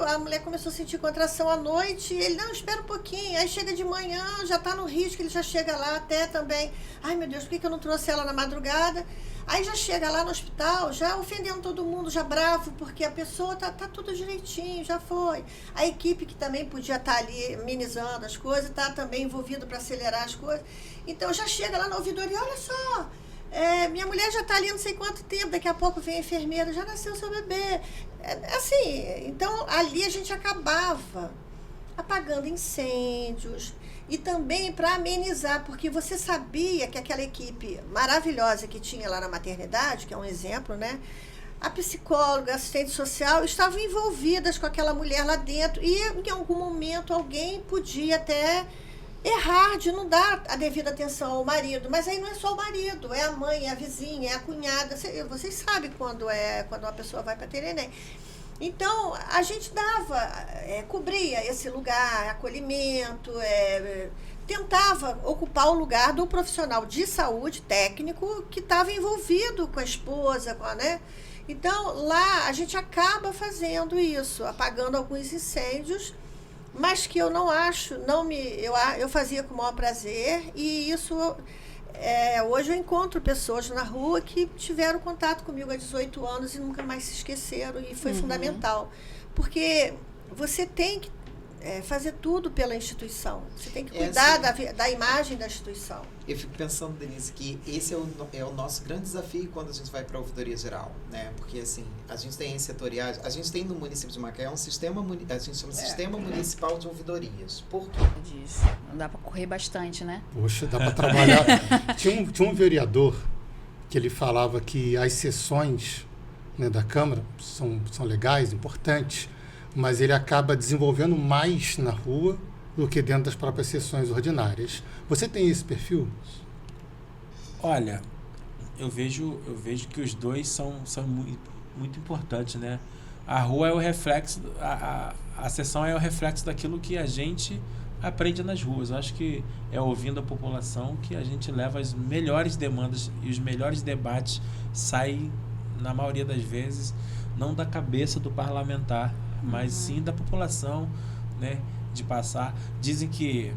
a mulher começou a sentir contração à noite, ele, não, espera um pouquinho, aí chega de manhã, já está no risco, ele já chega lá até também, ai meu Deus, por que eu não trouxe ela na madrugada? Aí já chega lá no hospital, já ofendendo todo mundo, já bravo, porque a pessoa tá tudo direitinho, já foi. A equipe que também podia estar ali amenizando as coisas, está também envolvida para acelerar as coisas. Então já chega lá na ouvidoria, olha só, minha mulher já está ali não sei quanto tempo, daqui a pouco vem a enfermeira, já nasceu seu bebê. Assim, então ali a gente acabava apagando incêndios, e também para amenizar, porque você sabia que aquela equipe maravilhosa que tinha lá na maternidade, que é um exemplo, né? A psicóloga, a assistente social estavam envolvidas com aquela mulher lá dentro e em algum momento alguém podia até errar de não dar a devida atenção ao marido, mas aí não é só o marido, é a mãe, é a vizinha, é a cunhada, vocês sabem quando uma pessoa vai para ter neném. Então, a gente cobria esse lugar, acolhimento, tentava ocupar o lugar do profissional de saúde técnico que estava envolvido com a esposa, né? Então, lá a gente acaba fazendo isso, apagando alguns incêndios, mas que eu não acho, eu fazia com o maior prazer, e isso... hoje eu encontro pessoas na rua que tiveram contato comigo há 18 anos e nunca mais se esqueceram, e foi fundamental. Porque você tem que fazer tudo pela instituição. Você tem que cuidar da imagem da instituição. Eu fico pensando, Denise, que esse é o nosso grande desafio quando a gente vai para a ouvidoria geral, né? Porque, assim, a gente tem em setoriais, a gente tem no município de Macaé um sistema, a gente chama Sistema Municipal de Ouvidorias. Por quê? Disso. Não dá para correr bastante, né? Poxa, dá para trabalhar. Tinha um vereador que ele falava que as sessões, né, da Câmara são legais, importantes, mas ele acaba desenvolvendo mais na rua do que dentro das próprias sessões ordinárias. Você tem esse perfil? Olha, eu vejo que os dois são muito importantes, né? A rua é o reflexo, a sessão é o reflexo daquilo que a gente aprende nas ruas. Eu acho que é ouvindo a população que a gente leva as melhores demandas e os melhores debates saem, na maioria das vezes, não da cabeça do parlamentar, mas sim da população, né? De passar. Dizem que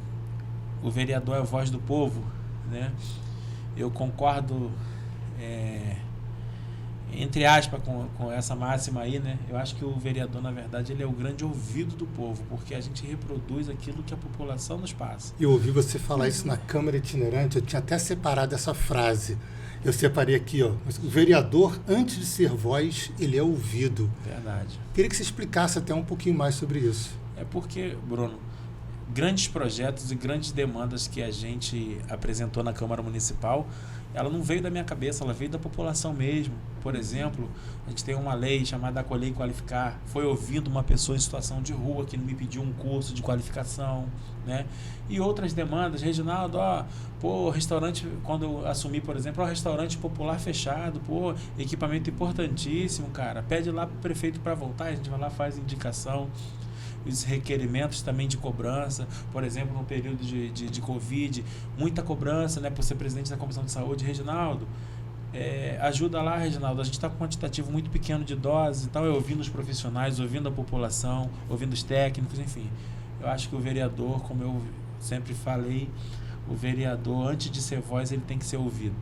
o vereador é a voz do povo, né? Eu concordo entre aspas, com essa máxima aí, né? Eu acho que o vereador, na verdade, ele é o grande ouvido do povo, porque a gente reproduz aquilo que a população nos passa. Eu ouvi você falar isso na Câmara Itinerante, eu tinha até separado essa frase. Eu separei aqui, ó. O vereador, antes de ser voz, ele é ouvido. Verdade. Queria que você explicasse até um pouquinho mais sobre isso. É porque, Bruno, grandes projetos e grandes demandas que a gente apresentou na Câmara Municipal, ela não veio da minha cabeça, ela veio da população mesmo. Por exemplo, a gente tem uma lei chamada Acolher e Qualificar. Foi ouvindo uma pessoa em situação de rua que me pediu um curso de qualificação, né? E outras demandas, Reginaldo, restaurante, quando eu assumi, por exemplo, restaurante popular fechado, equipamento importantíssimo, cara. Pede lá pro prefeito para voltar, a gente vai lá, faz indicação. Os requerimentos também de cobrança, por exemplo, no período de Covid, muita cobrança, né, por ser presidente da Comissão de Saúde. Reginaldo, ajuda lá, Reginaldo, a gente está com um quantitativo muito pequeno de doses, então eu ouvindo os profissionais, ouvindo a população, ouvindo os técnicos, enfim. Eu acho que o vereador, como eu sempre falei, o vereador, antes de ser voz, ele tem que ser ouvido.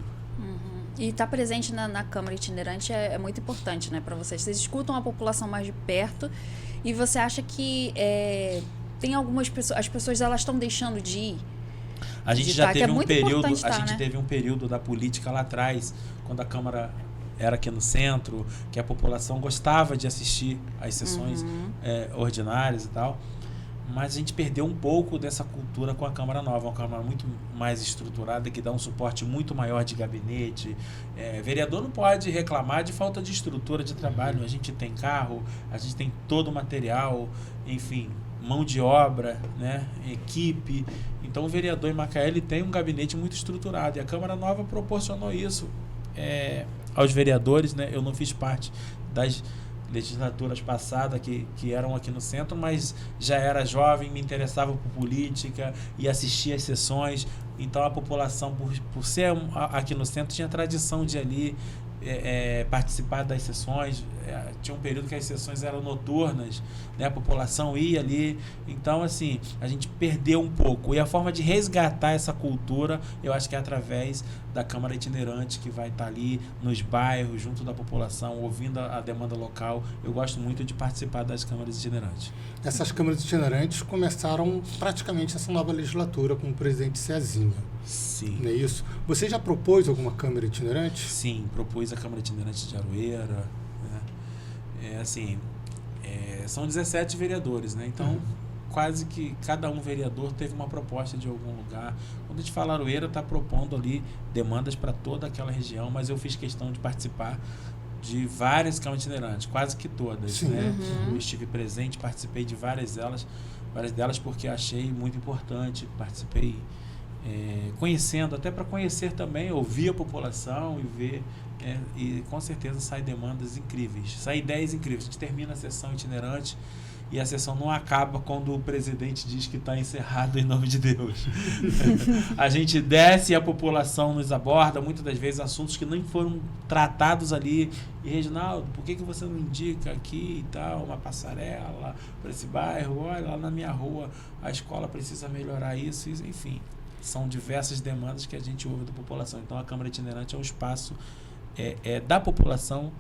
E estar presente na Câmara Itinerante é muito importante, né, para vocês. Vocês escutam a população mais de perto e você acha que tem algumas pessoas, as pessoas elas estão deixando de ir? A gente já teve um período, teve um período da política lá atrás, quando a Câmara era aqui no centro, que a população gostava de assistir às sessões ordinárias e tal. Mas a gente perdeu um pouco dessa cultura com a Câmara Nova, uma Câmara muito mais estruturada, que dá um suporte muito maior de gabinete. Vereador não pode reclamar de falta de estrutura de trabalho. A gente tem carro, a gente tem todo o material, enfim, mão de obra, né, equipe. Então o vereador em Macaé ele tem um gabinete muito estruturado e a Câmara Nova proporcionou isso aos vereadores, né? Eu não fiz parte das legislaturas passadas que eram aqui no centro, mas já era jovem, me interessava por política e assistia às sessões. Então a população, por ser aqui no centro, tinha tradição de ali participar das sessões. Tinha um período que as sessões eram noturnas, né? A população ia ali. Então, assim, a gente perdeu um pouco. E a forma de resgatar essa cultura, eu acho que é através da Câmara Itinerante, que vai estar ali nos bairros, junto da população, ouvindo a demanda local. Eu gosto muito de participar das câmaras itinerantes. Essas câmaras itinerantes começaram praticamente essa nova legislatura com o presidente Cezinha. Sim. Não é isso? Você já propôs alguma câmara itinerante? Sim, propus a Câmara Itinerante de Aroeira. Né? São 17 vereadores, né? Então, quase que cada um vereador teve uma proposta de algum lugar. Quando a gente fala Aroeira, está propondo ali demandas para toda aquela região, mas eu fiz questão de participar de várias câmaras itinerantes, quase que todas. Sim. Né? Eu estive presente, participei de várias delas porque achei muito importante, participei conhecendo, até para conhecer também, ouvir a população e ver, e com certeza saem demandas incríveis, saem ideias incríveis. A gente termina a sessão itinerante e a sessão não acaba quando o presidente diz que está encerrado em nome de Deus. A gente desce e a população nos aborda, muitas das vezes, assuntos que nem foram tratados ali. E, Reginaldo, por que você não indica aqui e tal, uma passarela para esse bairro? Olha, lá na minha rua a escola precisa melhorar isso, enfim. São diversas demandas que a gente ouve da população. Então, a Câmara Itinerante é um espaço da população,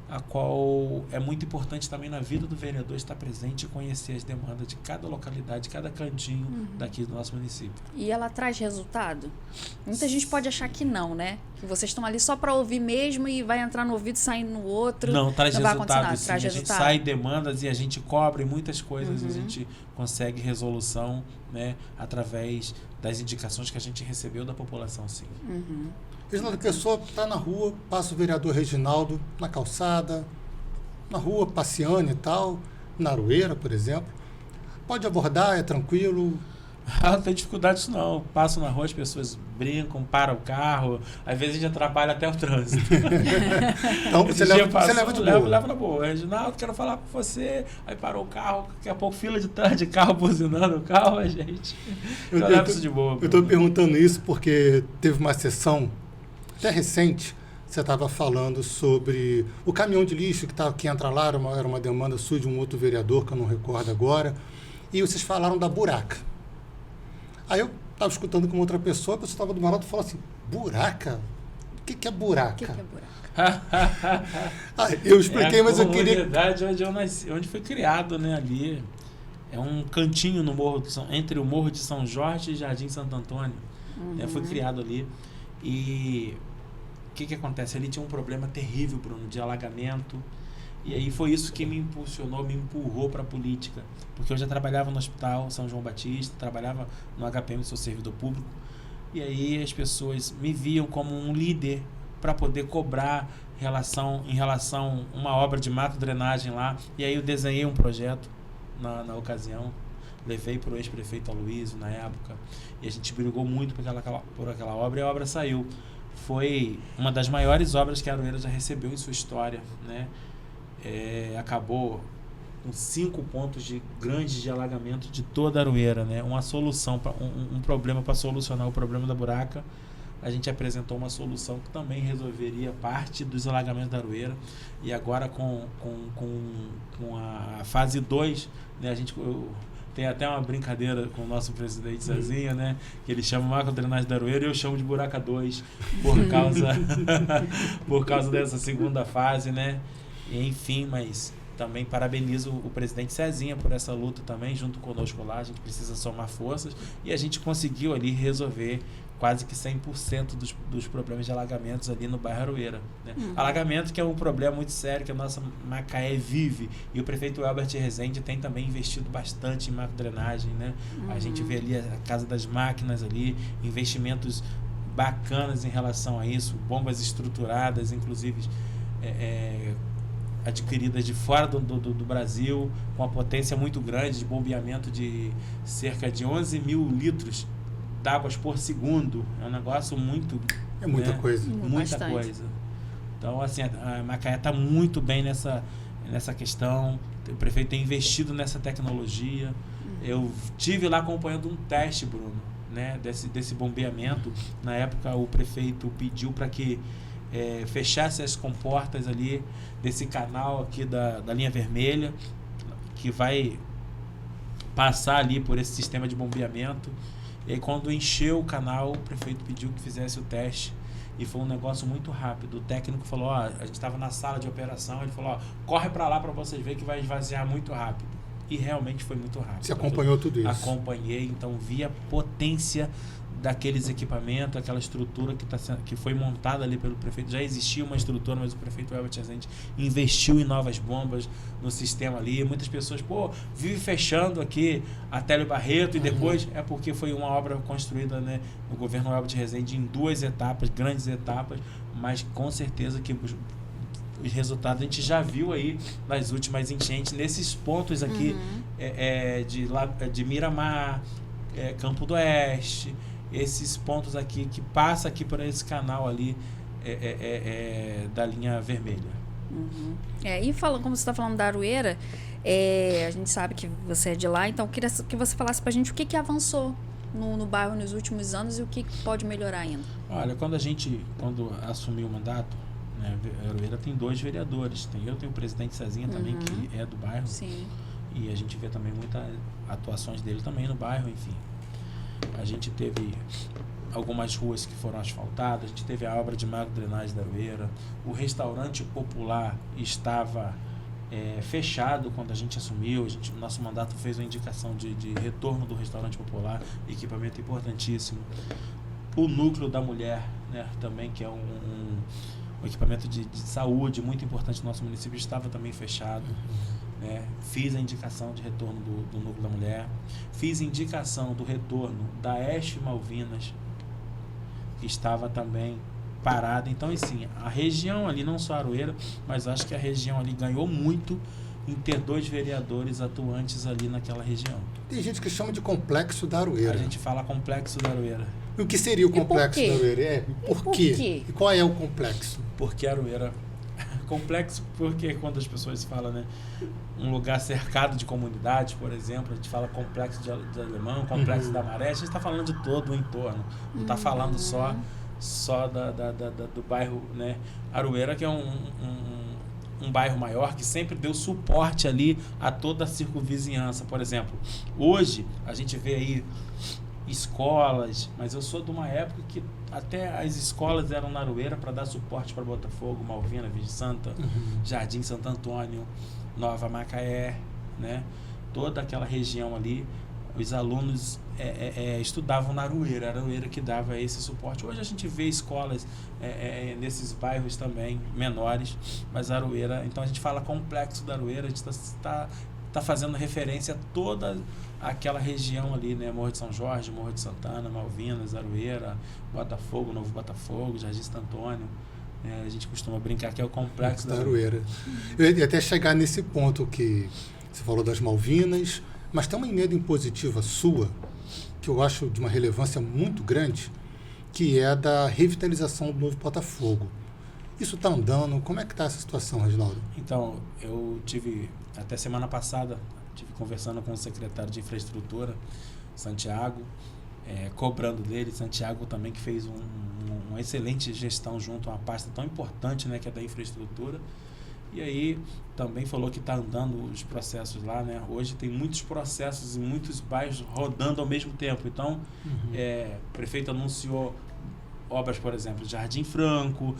a qual é muito importante também na vida do vereador estar presente e conhecer as demandas de cada localidade, de cada cantinho daqui do nosso município. E ela traz resultado? Muita gente pode achar que não, né? Que vocês estão ali só para ouvir mesmo e vai entrar no ouvido e sair no outro. Não, traz não resultado. Vai sim. Traz a resultado. gente sai demandas e a gente cobre muitas coisas, a gente consegue resolução, né, através das indicações que a gente recebeu da população, sim. Reginaldo, a pessoa está na rua, passa o vereador Reginaldo na calçada, na rua, passeando e tal, na Aroeira, por exemplo. Pode abordar, é tranquilo? Não tem dificuldade isso não. Passo na rua, as pessoas brincam, param o carro, às vezes a gente atrapalha até o trânsito. Então você leva de boa. Leva na boa. Reginaldo, quero falar com você. Aí parou o carro, daqui a pouco fila de carro buzinando o carro, a gente. Eu levo isso de boa. Eu estou perguntando isso porque teve uma sessão até recente. Você estava falando sobre o caminhão de lixo que entra lá, era uma demanda sua de um outro vereador, que eu não recordo agora. E vocês falaram da buraca. Aí eu estava escutando com outra pessoa, a pessoa estava do meu lado e falou assim, buraca? O que é buraca? O que é buraca? Eu expliquei, mas eu queria... É a comunidade onde eu nasci, onde foi criado, né, ali. É um cantinho no morro entre o Morro de São Jorge e Jardim Santo Antônio. Foi criado ali. E o que acontece? Ali tinha um problema terrível, Bruno, de alagamento. E aí foi isso que me impulsionou, me empurrou para a política. Porque eu já trabalhava no Hospital São João Batista, trabalhava no HPM, sou servidor público. E aí as pessoas me viam como um líder para poder cobrar em relação a uma obra de macro-drenagem lá. E aí eu desenhei um projeto na ocasião, levei para o ex-prefeito Aloysio na época, e a gente brigou muito por aquela obra, e a obra saiu. Foi uma das maiores obras que a Aroeira já recebeu em sua história, né? Acabou com 5 pontos grandes de alagamento de toda a Aroeira, né? Uma solução, um problema para solucionar o problema da buraca. A gente apresentou uma solução que também resolveria parte dos alagamentos da Aroeira. E agora com a fase 2, né, tem até uma brincadeira com o nosso presidente Cezinha, né, que ele chama macro-drenagem da Aroeira e eu chamo de buraca 2 por causa dessa segunda fase, né? E, enfim, mas também parabenizo o presidente Cezinha por essa luta também, junto conosco lá. A gente precisa somar forças e a gente conseguiu ali resolver quase que 100% dos problemas de alagamentos ali no bairro Aroeira, né? Alagamento que é um problema muito sério que a nossa Macaé vive, e o prefeito Elbert Rezende tem também investido bastante em macro-drenagem, né? A gente vê ali a Casa das Máquinas ali, investimentos bacanas em relação a isso, bombas estruturadas, inclusive adquiridas de fora do Brasil, com uma potência muito grande de bombeamento de cerca de 11 mil litros d'águas por segundo. É um negócio muito... É muita coisa. Muita coisa. Então, assim, a Macaé está muito bem nessa questão. O prefeito tem investido nessa tecnologia. Eu tive lá acompanhando um teste, Bruno, né, desse bombeamento. Na época, o prefeito pediu para que fechasse as comportas ali desse canal aqui da linha vermelha, que vai passar ali por esse sistema de bombeamento. E aí, quando encheu o canal, o prefeito pediu que fizesse o teste. E foi um negócio muito rápido. O técnico falou, a gente estava na sala de operação, ele falou, corre para lá para vocês verem que vai esvaziar muito rápido. E realmente foi muito rápido. Você acompanhou tudo isso? Acompanhei, então vi a potência daqueles equipamentos, aquela estrutura que foi montada ali pelo prefeito. Já existia uma estrutura, mas o prefeito Elbert Rezende investiu em novas bombas no sistema ali. Muitas pessoas, vive fechando aqui a Télio Barreto, e depois é porque foi uma obra construída, né, no governo Elbert Rezende em 2 etapas, grandes etapas, mas com certeza que os resultados a gente já viu aí nas últimas enchentes, nesses pontos aqui de Miramar, Campo do Oeste, esses pontos aqui que passa aqui por esse canal ali da linha vermelha. E falando, como você está falando da Aroeira, a gente sabe que você é de lá, então eu queria que você falasse para a gente o que avançou no bairro nos últimos anos e o que pode melhorar ainda. Olha, quando assumiu o mandato, né, a Aroeira tem 2 vereadores, tenho o presidente Cezinha também, que é do bairro. Sim. E a gente vê também muitas atuações dele também no bairro, enfim. A gente teve algumas ruas que foram asfaltadas, a gente teve a obra de macro-drenagem da Aroeira, o restaurante popular estava fechado quando a gente assumiu, nosso mandato fez uma indicação de retorno do restaurante popular, equipamento importantíssimo. O núcleo da mulher, né, também, que é um equipamento de saúde muito importante no nosso município, estava também fechado. Fiz a indicação de retorno do núcleo da mulher, fiz indicação do retorno da Este Malvinas, que estava também parada. Então, assim, a região ali, não só a Aroeira, mas acho que a região ali ganhou muito em ter 2 vereadores atuantes ali naquela região. Tem gente que chama de Complexo da Aroeira. A gente fala Complexo da Aroeira. O que seria o Complexo da Aroeira? Por quê? E qual é o complexo? Porque a Aroeira... Complexo porque quando as pessoas falam, né, um lugar cercado de comunidades, por exemplo, a gente fala complexo de Alemão, complexo da Maré, a gente está falando de todo o entorno, não está falando só do bairro, né, Aroeira, que é um bairro maior que sempre deu suporte ali a toda a circunvizinhança. Por exemplo, hoje a gente vê aí escolas, mas eu sou de uma época que até as escolas eram na Aroeira para dar suporte para Botafogo, Malvina, Virgem Santa, Jardim Santo Antônio, Nova Macaé, né? Toda aquela região ali, os alunos estudavam na Aroeira, a Aroeira que dava esse suporte. Hoje a gente vê escolas nesses bairros também menores, mas a Aroeira, então a gente fala complexo da Aroeira, a gente está fazendo referência a toda aquela região ali, né? Morro de São Jorge, Morro de Santana, Malvinas, Aroeira, Botafogo, Novo Botafogo, Jardim Santo Antônio. A gente costuma brincar que é o complexo da Aroeira. Eu ia até chegar nesse ponto que você falou das Malvinas, mas tem uma emenda impositiva sua, que eu acho de uma relevância muito grande, que é da revitalização do Novo Botafogo. Isso está andando? Como é que está essa situação, Reginaldo? Então, eu tive, até semana passada, conversando com o secretário de Infraestrutura, Santiago, cobrando dele. Santiago também que fez uma excelente gestão junto a uma pasta tão importante, né, que é da infraestrutura. E aí também falou que está andando os processos lá, né? Hoje tem muitos processos e muitos bairros rodando ao mesmo tempo. Então, o prefeito anunciou obras, por exemplo, Jardim Franco,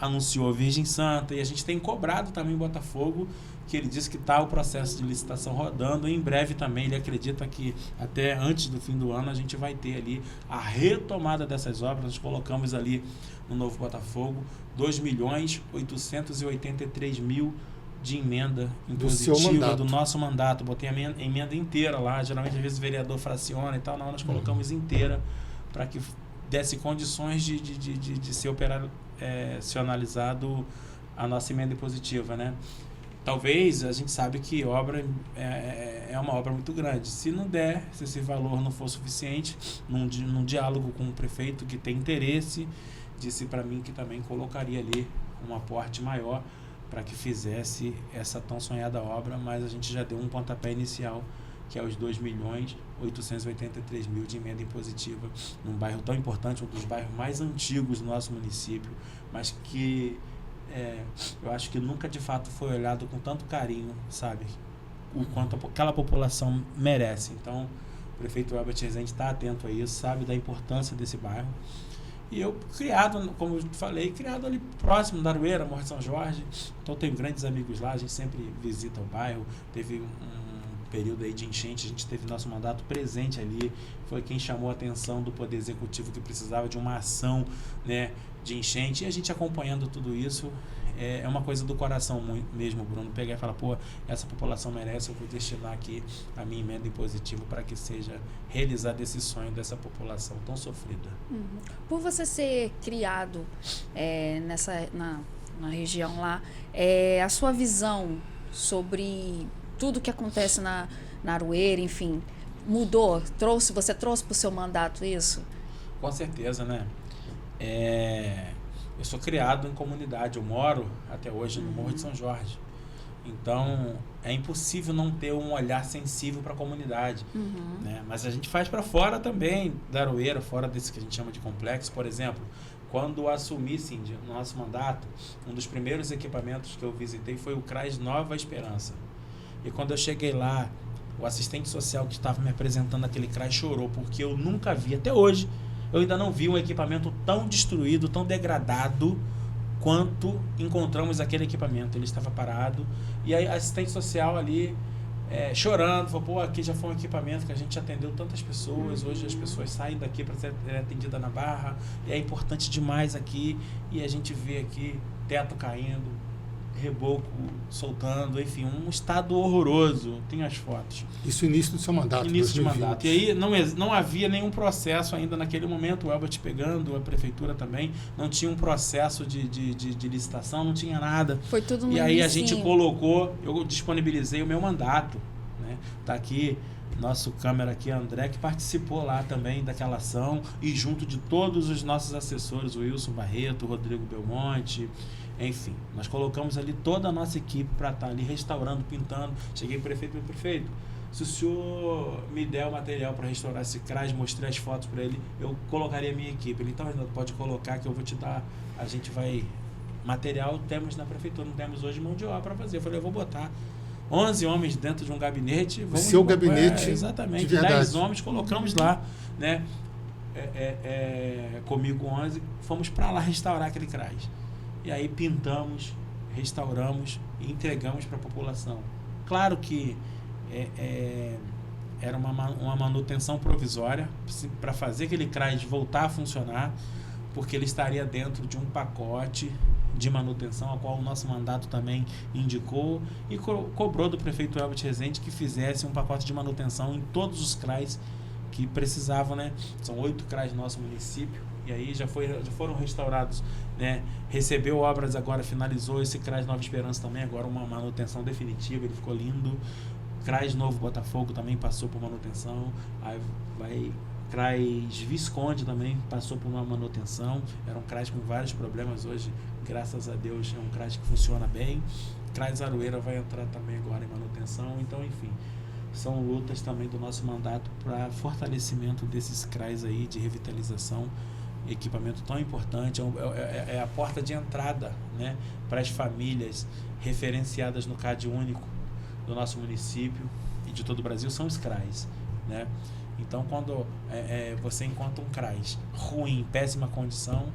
anunciou Virgem Santa, e a gente tem cobrado também em Botafogo, que ele disse que está o processo de licitação rodando, e em breve também ele acredita que até antes do fim do ano a gente vai ter ali a retomada dessas obras. Nós colocamos ali no Novo Botafogo 2.883.000 de emenda impositiva do nosso mandato. Botei a emenda inteira lá, geralmente às vezes o vereador fraciona e tal, não, nós colocamos inteira para que desse condições de ser operacionalizado a nossa emenda impositiva, né? Talvez, a gente sabe que obra é uma obra muito grande. Se não der, se esse valor não for suficiente, num diálogo com o prefeito que tem interesse, disse para mim que também colocaria ali um aporte maior para que fizesse essa tão sonhada obra, mas a gente já deu um pontapé inicial, que é os 2.883.000 de emenda impositiva, num bairro tão importante, um dos bairros mais antigos do nosso município, mas que eu acho que nunca de fato foi olhado com tanto carinho, sabe? O quanto aquela população merece. Então, o prefeito Elbert Rezende está atento a isso, sabe da importância desse bairro. E eu, como eu falei, criado ali próximo da Aroeira, Morro de São Jorge, então tenho grandes amigos lá, a gente sempre visita o bairro. Teve um período aí de enchente, a gente teve nosso mandato presente ali, foi quem chamou a atenção do Poder Executivo que precisava de uma ação, né, de enchente, e a gente acompanhando tudo isso, é uma coisa do coração mesmo, Bruno, pegar e falar, pô, essa população merece, eu vou destinar aqui a minha emenda impositiva para que seja realizado esse sonho dessa população tão sofrida. Por você ser criado na região lá, a sua visão sobre tudo que acontece na Aroeira, enfim, mudou? Você trouxe para o seu mandato isso? Com certeza, né? Eu sou criado em comunidade, eu moro até hoje no Morro de São Jorge. Então, é impossível não ter um olhar sensível para a comunidade. Né? Mas a gente faz para fora também da Aroeira, fora desse que a gente chama de complexo. Por exemplo, quando assumi, Cindy, no nosso mandato, um dos primeiros equipamentos que eu visitei foi o CRAS Nova Esperança. E quando eu cheguei lá, o assistente social que estava me apresentando aquele CRAS chorou, porque eu nunca vi, até hoje, eu ainda não vi um equipamento tão destruído, tão degradado, quanto encontramos aquele equipamento. Ele estava parado, e a assistente social ali chorando, falou, pô, aqui já foi um equipamento que a gente atendeu tantas pessoas, hoje as pessoas saem daqui para ser atendida na Barra, e é importante demais aqui, e a gente vê aqui teto caindo, reboco soltando, enfim, um estado horroroso. Tem as fotos. Isso início do seu mandato. Início 2020. de mandato. E aí não havia nenhum processo ainda naquele momento, o Elbert pegando, a prefeitura também, não tinha um processo de licitação, não tinha nada. Foi tudo no E aí a inicinho. gente colocou, eu disponibilizei o meu mandato, né? Tá aqui nosso câmera aqui, André, que participou lá também daquela ação, e junto de todos os nossos assessores, o Wilson Barreto, o Rodrigo Belmonte, enfim, nós colocamos ali toda a nossa equipe para estar ali restaurando, pintando. Cheguei pro prefeito, se o senhor me der o material para restaurar esse CRAS, mostrei as fotos para ele, eu colocaria a minha equipe. Ele, então, pode colocar que eu vou te dar, a gente vai, material temos na prefeitura, não temos hoje mão de obra para fazer. Eu falei, eu vou botar 11 homens dentro de um gabinete. O seu gabinete, exatamente, de verdade. 10 homens colocamos lá, né? comigo 11, fomos para lá restaurar aquele CRAS. E aí pintamos, restauramos e entregamos para a população. Claro que era uma manutenção provisória para fazer aquele CRAS voltar a funcionar, porque ele estaria dentro de um pacote de manutenção, a qual o nosso mandato também indicou e cobrou do prefeito Elbert Rezende que fizesse um pacote de manutenção em todos os CRAs que precisavam, né? São 8 CRAs no nosso município, e aí já foram restaurados, né? Recebeu obras agora, finalizou esse CRAs Nova Esperança também, agora uma manutenção definitiva, ele ficou lindo. CRAs Novo Botafogo também passou por manutenção, aí vai... CRAs Visconde também passou por uma manutenção, era um CRAs com vários problemas, hoje, graças a Deus, é um CRAs que funciona bem. CRAs Aroeira vai entrar também agora em manutenção, então, enfim, são lutas também do nosso mandato para fortalecimento desses CRAs aí, de revitalização, equipamento tão importante, é a porta de entrada, né, para as famílias referenciadas no CAD único do nosso município e de todo o Brasil, são os CRAs, né? Então, quando você encontra um CRAs ruim, em péssima condição,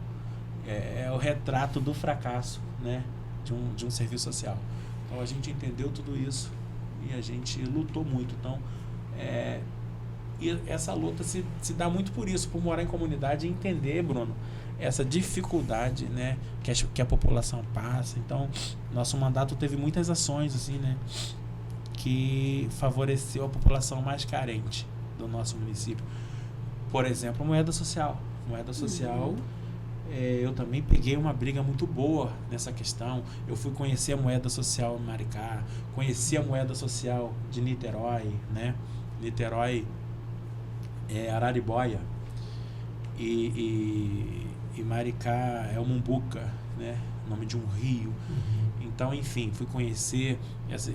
é o retrato do fracasso, né, de um serviço social. Então, a gente entendeu tudo isso e a gente lutou muito. Então, e essa luta se dá muito por isso, por morar em comunidade e entender, Bruno, essa dificuldade, né, que a população passa. Então, nosso mandato teve muitas ações assim, né, que favoreceu a população mais carente do nosso município. Por exemplo, moeda social. Moeda social, eu também peguei uma briga muito boa nessa questão. Eu fui conhecer a moeda social em Maricá, conheci a moeda social de Niterói, né? Niterói Araribóia e Maricá é o Mumbuca, né? Nome de um rio. Então, enfim, fui conhecer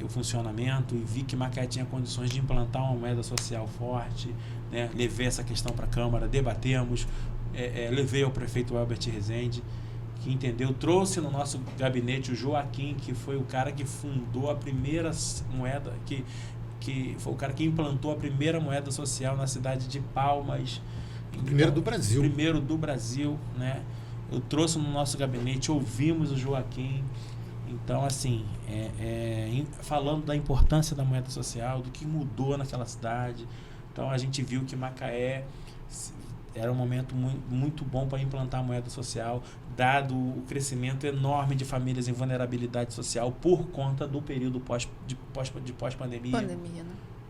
o funcionamento e vi que Macaé tinha condições de implantar uma moeda social forte, né? Levei essa questão para a Câmara, debatemos, levei ao prefeito Elbert Rezende, que entendeu, trouxe no nosso gabinete o Joaquim, que foi o cara que fundou a primeira moeda, que foi o cara que implantou a primeira moeda social na cidade de Palmas. Primeiro do Brasil. Primeiro do Brasil, né? Eu trouxe no nosso gabinete, ouvimos o Joaquim. Então, assim, falando da importância da moeda social, do que mudou naquela cidade. Então, a gente viu que Macaé era um momento muito bom para implantar a moeda social, dado o crescimento enorme de famílias em vulnerabilidade social por conta do período de pós-pandemia. Pandemia,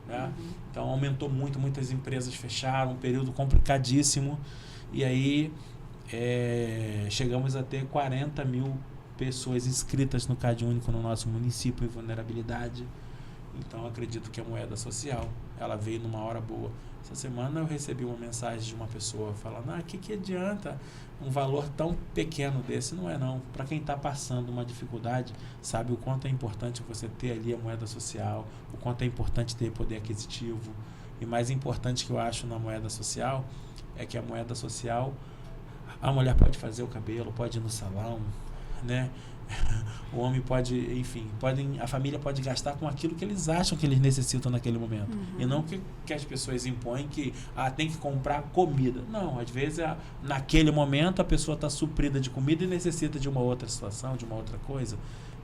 né? Então, aumentou muito, muitas empresas fecharam, um período complicadíssimo. E aí, chegamos a ter 40 mil pessoas inscritas no CAD único no nosso município em vulnerabilidade. Então, acredito que a moeda social, ela veio numa hora boa. Essa semana eu recebi uma mensagem de uma pessoa falando, que adianta um valor tão pequeno desse? Não é não. Para quem está passando uma dificuldade, sabe o quanto é importante você ter ali a moeda social, o quanto é importante ter poder aquisitivo. E mais importante que eu acho na moeda social é que a moeda social, a mulher pode fazer o cabelo, pode ir no salão, né? O homem pode, enfim, a família pode gastar com aquilo que eles acham que eles necessitam naquele momento. E não que as pessoas impõem que tem que comprar comida. Não, às vezes naquele momento a pessoa está suprida de comida e necessita de uma outra situação, de uma outra coisa.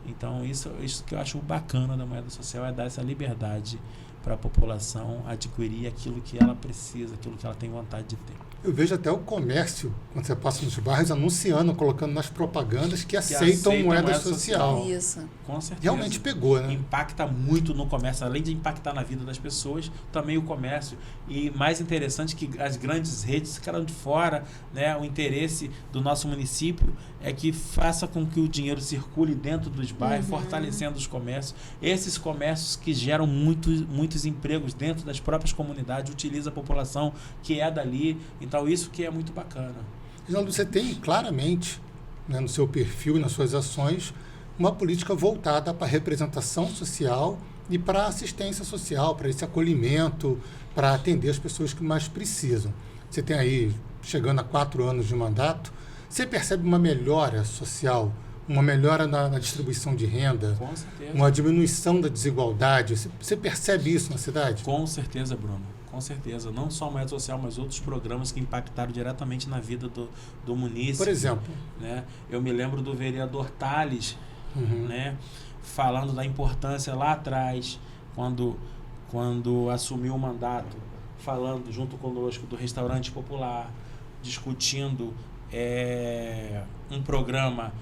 Então isso que eu acho bacana da moeda social, é dar essa liberdade para a população adquirir aquilo que ela precisa, aquilo que ela tem vontade de ter. Eu vejo até o comércio, quando você passa nos bairros, anunciando, colocando nas propagandas que aceitam moeda social. Isso. Com certeza. Realmente pegou, né? Impacta muito no comércio. Além de impactar na vida das pessoas, também o comércio. E mais interessante que as grandes redes ficaram de fora, né? O interesse do nosso município é que faça com que o dinheiro circule dentro dos bairros, fortalecendo os comércios. Esses comércios que geram muitos empregos dentro das próprias comunidades, utiliza a população que é dali. Então, isso que é muito bacana. Reginaldo, você tem claramente, né, no seu perfil e nas suas ações, uma política voltada para a representação social e para a assistência social, para esse acolhimento, para atender as pessoas que mais precisam. Você tem aí, chegando a 4 anos de mandato, você percebe uma melhora social, uma melhora na distribuição de renda, Com certeza. uma diminuição da desigualdade? Você percebe isso na cidade? Com certeza, Bruno. Com certeza. Não só a Moeda Social, mas outros programas que impactaram diretamente na vida do munícipe. Por exemplo? Né? Eu me lembro do vereador Tales, né? Falando da importância lá atrás, quando assumiu o mandato, falando junto conosco do restaurante popular, discutindo um programa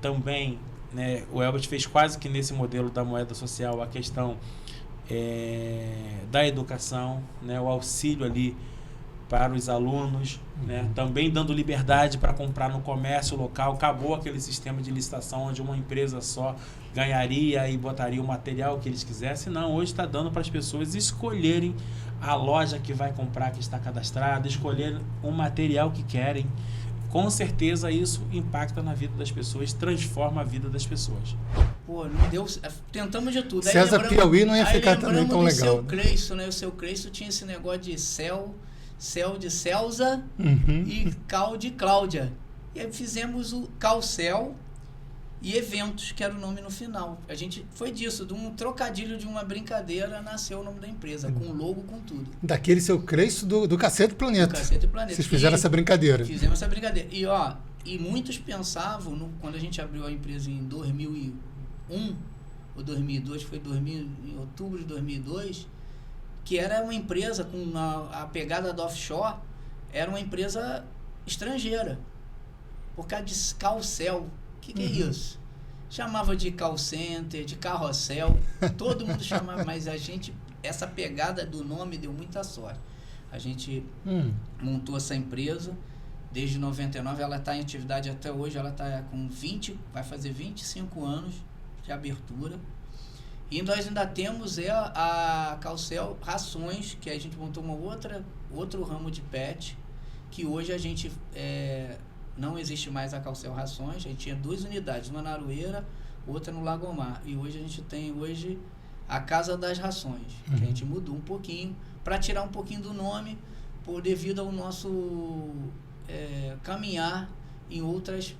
também, né? O Elbert fez quase que nesse modelo da moeda social a questão da educação, né? O auxílio ali para os alunos, né? Também dando liberdade para comprar no comércio local. Acabou aquele sistema de licitação onde uma empresa só ganharia e botaria o material que eles quisessem. Não, hoje está dando para as pessoas escolherem a loja que vai comprar, que está cadastrada, escolher o material que querem. Com certeza isso impacta na vida das pessoas, transforma a vida das pessoas. Pô, não deu, tentamos de tudo. César Piauí não ia ficar também tão legal. Seu Cleisto, né? O seu Cleisto tinha esse negócio de céu de Celsa e Cal de Cláudia. E aí fizemos o Calcel e Eventos, que era o nome no final. A gente foi disso, de um trocadilho de uma brincadeira, nasceu o nome da empresa, com logo, com tudo. Daquele seu Cleisto do Cacete Planeta. Do Cacete Planeta. Vocês fizeram essa brincadeira. Fizemos essa brincadeira. E muitos pensavam, quando a gente abriu a empresa em 2001 ou 2002, foi em outubro de 2002, que era uma empresa com a pegada do offshore, era uma empresa estrangeira, por causa de Calcel. O que é isso? Chamava de call center, de carrossel, todo mundo chamava, mas essa pegada do nome deu muita sorte. A gente montou essa empresa, desde 99, ela está em atividade até hoje, ela está com vai fazer 25 anos de abertura. E nós ainda temos a Calcel Rações, que a gente montou outro ramo de pet, que hoje a gente não existe mais a Calcel Rações. A gente tinha 2 unidades, uma na Aroeira, outra no Lagomar. E hoje a gente tem a Casa das Rações, que a gente mudou um pouquinho, para tirar um pouquinho do nome, devido ao nosso caminhar em outras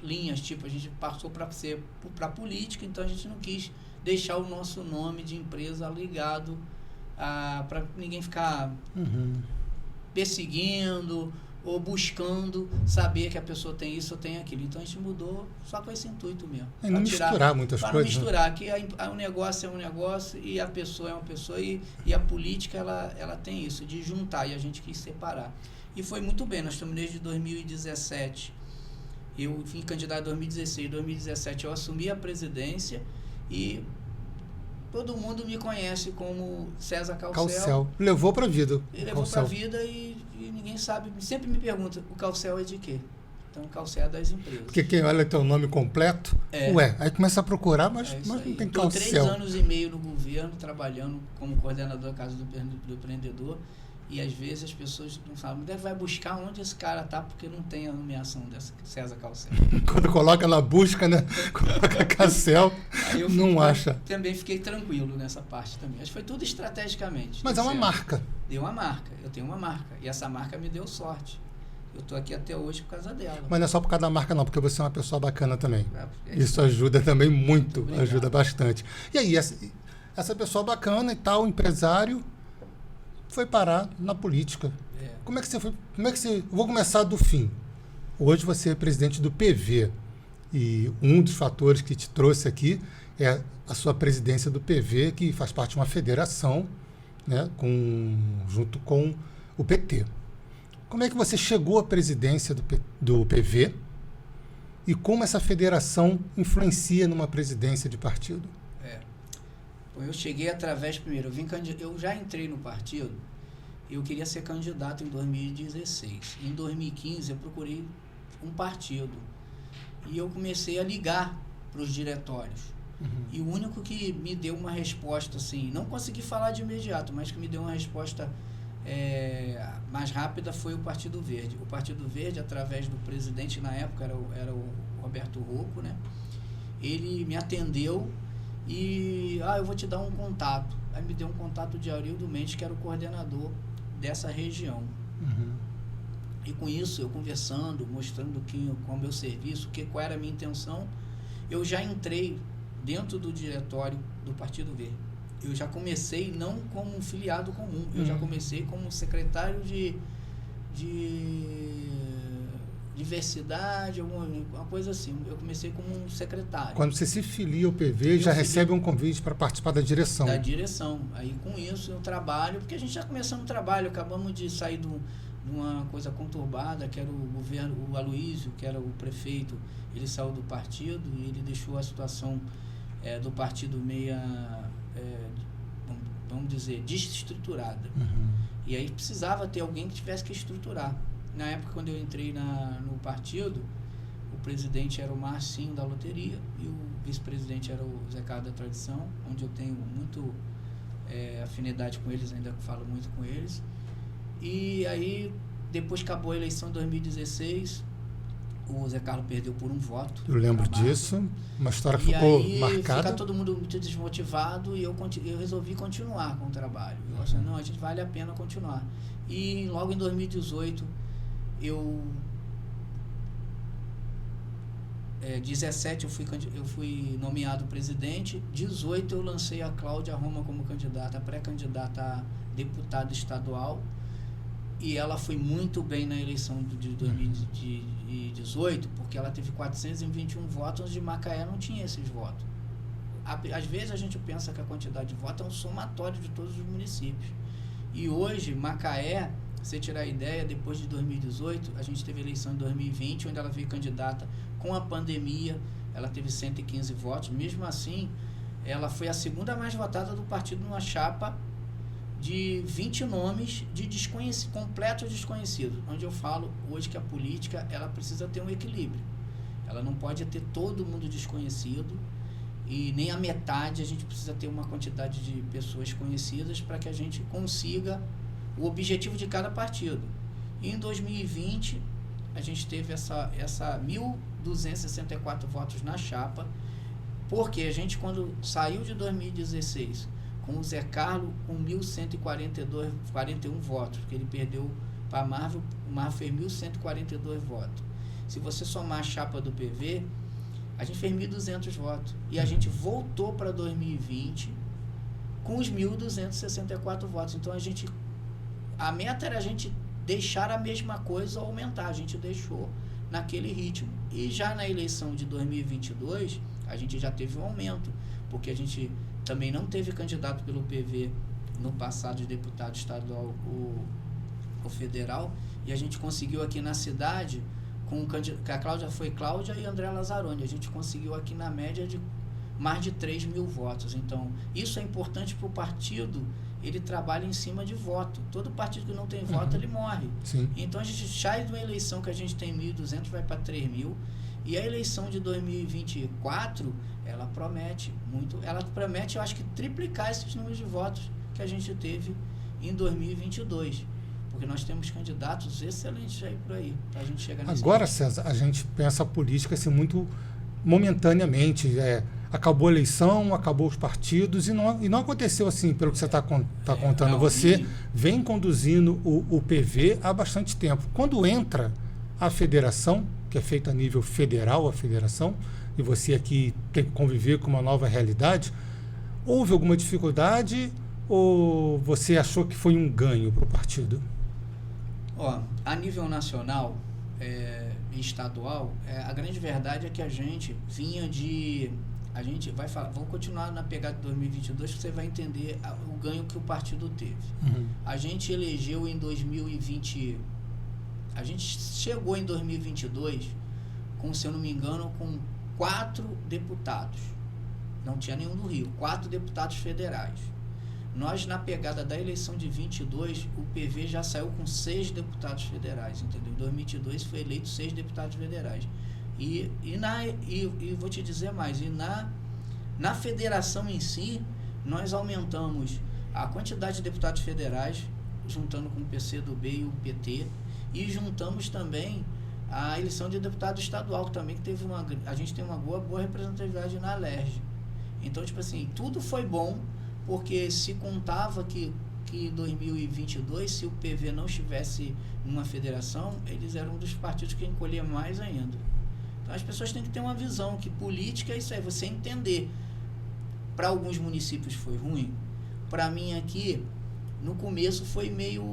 linhas. Tipo, a gente passou para política, então a gente não quis deixar o nosso nome de empresa ligado para ninguém ficar perseguindo ou buscando saber que a pessoa tem isso ou tem aquilo. Então a gente mudou só com esse intuito mesmo. E não misturar muitas coisas. Para não misturar, que o negócio é um negócio e a pessoa é uma pessoa e a política ela tem isso, de juntar, e a gente quis separar. E foi muito bem, nós estamos desde 2017. Eu fui candidato em 2016, 2017 eu assumi a presidência e todo mundo me conhece como César Calcel. Levou para a vida. Levou para a vida e ninguém sabe. Sempre me pergunta, o Calcel é de quê? Então, o Calcel é das empresas. Porque quem olha teu nome completo, aí começa a procurar, mas não tem Calcel. Estou 3 anos e meio no governo, trabalhando como coordenador da Casa do Empreendedor, e às vezes as pessoas não sabem, vai buscar onde esse cara está, porque não tem a nomeação dessa César Calcel. Quando coloca na busca, né? Coloca Calcel, não acha. Também fiquei tranquilo nessa parte também. Acho que foi tudo estrategicamente. Mas é uma marca. Deu uma marca, eu tenho uma marca, e essa marca me deu sorte. Eu estou aqui até hoje por causa dela. Mas não é só por causa da marca não, porque você é uma pessoa bacana também. Isso ajuda também muito, ajuda bastante. E aí, essa pessoa bacana e tal, empresário, foi parar na política. Como é que você foi? Vou começar do fim. Hoje você é presidente do PV. E um dos fatores que te trouxe aqui é a sua presidência do PV, que faz parte de uma federação, né, junto com o PT. Como é que você chegou à presidência do PV e como essa federação influencia numa presidência de partido? Eu cheguei através, primeiro, eu já entrei no partido, eu queria ser candidato em 2016. Em 2015 eu procurei um partido e eu comecei a ligar para os diretórios. E o único que me deu uma resposta, assim, não consegui falar de imediato, mas que me deu uma resposta mais rápida foi o Partido Verde. O Partido Verde, através do presidente na época, era o Roberto Rocco, né? Ele me atendeu e eu vou te dar um contato. Aí me deu um contato de Arildo Mendes, que era o coordenador dessa região. E com isso, eu conversando, mostrando qual é o meu serviço, qual era a minha intenção, eu já entrei dentro do diretório do Partido Verde. eu já comecei não como um filiado comum, eu já comecei como secretário de diversidade, uma coisa assim. Eu comecei como um secretário. Quando você se filia ao PV, já recebe um convite para participar da direção. Da direção. Aí com isso eu trabalho, porque a gente já começou no trabalho, acabamos de sair de uma coisa conturbada, que era o governo, o Aloísio, que era o prefeito, ele saiu do partido e ele deixou a situação do partido meia, vamos dizer, desestruturada. E aí precisava ter alguém que tivesse que estruturar. Na época, quando eu entrei no partido, o presidente era o Marcinho da Loteria e o vice-presidente era o Zé Carlos da Tradição, onde eu tenho muito afinidade com eles, ainda falo muito com eles. E aí, depois que acabou a eleição de 2016, o Zé Carlos perdeu por um voto. Eu lembro disso, uma história que ficou marcada. Fica todo mundo muito desmotivado e eu resolvi continuar com o trabalho. Eu achei, não, a gente vale a pena continuar. E logo em 2018, 17 eu fui nomeado presidente, 18 eu lancei a Cláudia Roma como candidata, pré-candidata a deputada estadual, e ela foi muito bem na eleição de 2018, porque ela teve 421 votos, onde Macaé não tinha esses votos. Às vezes a gente pensa que a quantidade de votos é um somatório de todos os municípios. E hoje, Macaé, você tirar a ideia, depois de 2018, a gente teve eleição em 2020, onde ela veio candidata com a pandemia, ela teve 115 votos. Mesmo assim, ela foi a segunda mais votada do partido numa chapa de 20 nomes de completos desconhecidos, onde eu falo hoje que a política ela precisa ter um equilíbrio. Ela não pode ter todo mundo desconhecido e nem a metade, a gente precisa ter uma quantidade de pessoas conhecidas para que a gente consiga o objetivo de cada partido. E em 2020, a gente teve essa 1.264 votos na chapa, porque a gente, quando saiu de 2016, com o Zé Carlos com 1.141 votos, que ele perdeu para a Marvel, o Marvel fez 1.142 votos. Se você somar a chapa do PV, a gente fez 1.200 votos. E a gente voltou para 2020 com os 1.264 votos. Então, a meta era a gente deixar a mesma coisa ou aumentar. A gente deixou naquele ritmo. E já na eleição de 2022, a gente já teve um aumento, porque a gente também não teve candidato pelo PV no passado de deputado estadual ou federal, e a gente conseguiu aqui na cidade, que a Cláudia foi Cláudia e André Lazzaroni, a gente conseguiu aqui na média de mais de 3 mil votos. Então, isso é importante para o partido, ele trabalha em cima de voto. Todo partido que não tem voto, ele morre. Sim. Então, a gente sai de uma eleição que a gente tem 1.200, vai para 3 mil, e a eleição de 2024, ela promete muito, eu acho que triplicar esses números de votos que a gente teve em 2022. Porque nós temos candidatos excelentes aí por aí, para a gente chegar nesse Agora, ponto. César, a gente pensa a política assim, muito momentaneamente. Acabou a eleição, acabou os partidos, e não aconteceu assim, pelo que você está contando. Não, você vem conduzindo o PV há bastante tempo. Quando entra a federação, que é feita a nível federal, a federação, e você aqui tem que conviver com uma nova realidade, houve alguma dificuldade ou você achou que foi um ganho para o partido? A nível nacional e estadual, a grande verdade é que a gente vinha de... A gente vai falar, vamos continuar na pegada de 2022, que você vai entender o ganho que o partido teve. A gente elegeu em 2020... A gente chegou em 2022 com, se eu não me engano, com 4 deputados. Não tinha nenhum do Rio. 4 deputados federais. Nós, na pegada da eleição de 22, o PV já saiu com 6 deputados federais, entendeu? Em 2022 foi eleito 6 deputados federais. E vou te dizer mais, na federação em si, nós aumentamos a quantidade de deputados federais, juntando com o PCdoB e o PT, e juntamos também a eleição de deputado estadual, também que teve a gente tem uma boa representatividade na LERJ. Então, tipo assim, tudo foi bom, porque se contava que em 2022, se o PV não estivesse numa federação, eles eram um dos partidos que encolhia mais ainda. Então, as pessoas têm que ter uma visão que política é isso aí, você entender. Para alguns municípios foi ruim, para mim aqui, no começo foi meio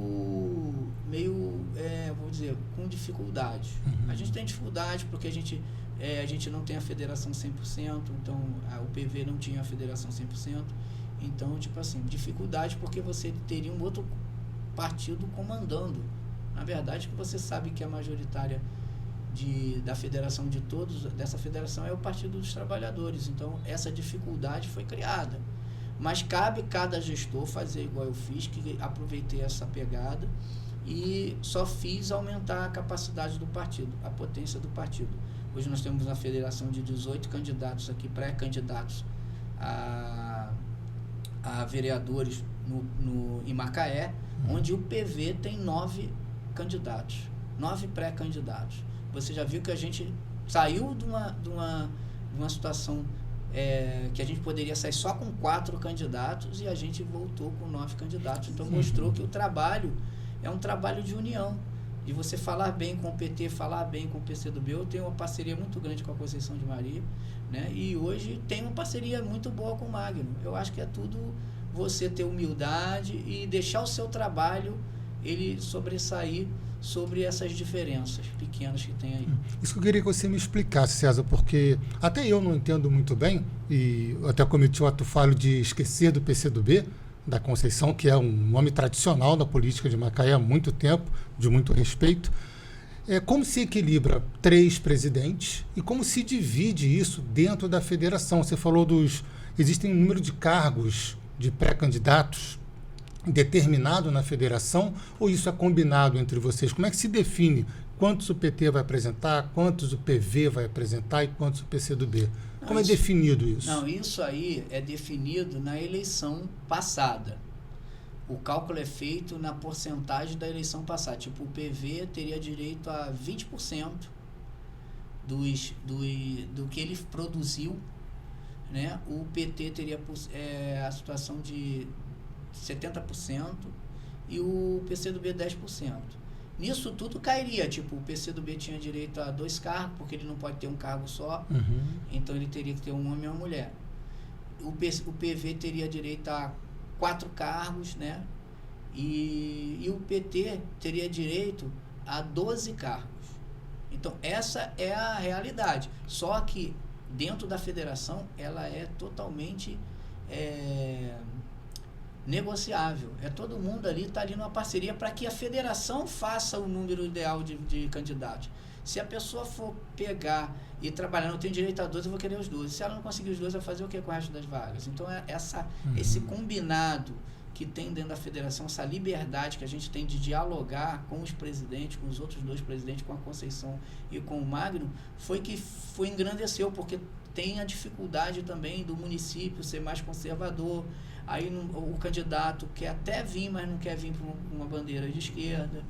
vou dizer, com dificuldade. A gente tem dificuldade porque a gente não tem a federação 100%, então o PV não tinha a federação 100%. Então, tipo assim, dificuldade porque você teria um outro partido comandando. Na verdade, que você sabe que a majoritária da federação de todos, dessa federação, é o Partido dos Trabalhadores. Então, essa dificuldade foi criada. Mas cabe cada gestor fazer igual eu fiz, que aproveitei essa pegada e só fiz aumentar a capacidade do partido, a potência do partido. Hoje nós temos uma federação de 18 candidatos aqui, pré-candidatos a vereadores em Macaé, onde o PV tem 9 candidatos, 9 pré-candidatos. Você já viu que a gente saiu de uma situação que a gente poderia sair só com 4 candidatos e a gente voltou com 9 candidatos. Então mostrou que o trabalho é um trabalho de união, de você falar bem com o PT, falar bem com o PCdoB. Eu tenho uma parceria muito grande com a Conceição de Maria, né? E hoje tem uma parceria muito boa com o Magno. Eu acho que é tudo você ter humildade e deixar o seu trabalho ele sobressair sobre essas diferenças pequenas que tem aí. Isso que eu queria que você me explicasse, César, porque até eu não entendo muito bem, e eu até cometi o ato falho de esquecer do PCdoB, da Conceição, que é um nome tradicional da política de Macaé há muito tempo, de muito respeito. Como se equilibra 3 presidentes e como se divide isso dentro da federação? Você falou existem um número de cargos de pré-candidatos determinado na federação, ou isso é combinado entre vocês? Como é que se define quantos o PT vai apresentar, quantos o PV vai apresentar e quantos o PCdoB? Como é definido isso? Não, isso aí é definido na eleição passada. O cálculo é feito na porcentagem da eleição passada. Tipo, o PV teria direito a 20% do que ele produziu, né? O PT teria a situação de 70% e o PCdoB 10%. Nisso tudo cairia, tipo, o PCdoB tinha direito a 2 cargos, porque ele não pode ter um cargo só, então ele teria que ter um homem e uma mulher. O PV teria direito a 4 cargos, né? E o PT teria direito a 12 cargos. Então, essa é a realidade. Só que, dentro da federação, ela é totalmente negociável. Todo mundo ali está ali numa parceria para que a federação faça o número ideal de candidatos. Se a pessoa for pegar e trabalhar, não tem direito a 12, eu vou querer os 12. Se ela não conseguir os 12, vai fazer o que com o resto das vagas? Então, esse combinado que tem dentro da federação, essa liberdade que a gente tem de dialogar com os presidentes, com os outros 2 presidentes, com a Conceição e com o Magno, foi engrandeceu, porque tem a dificuldade também do município ser mais conservador. Aí o candidato quer até vir, mas não quer vir por uma bandeira de esquerda.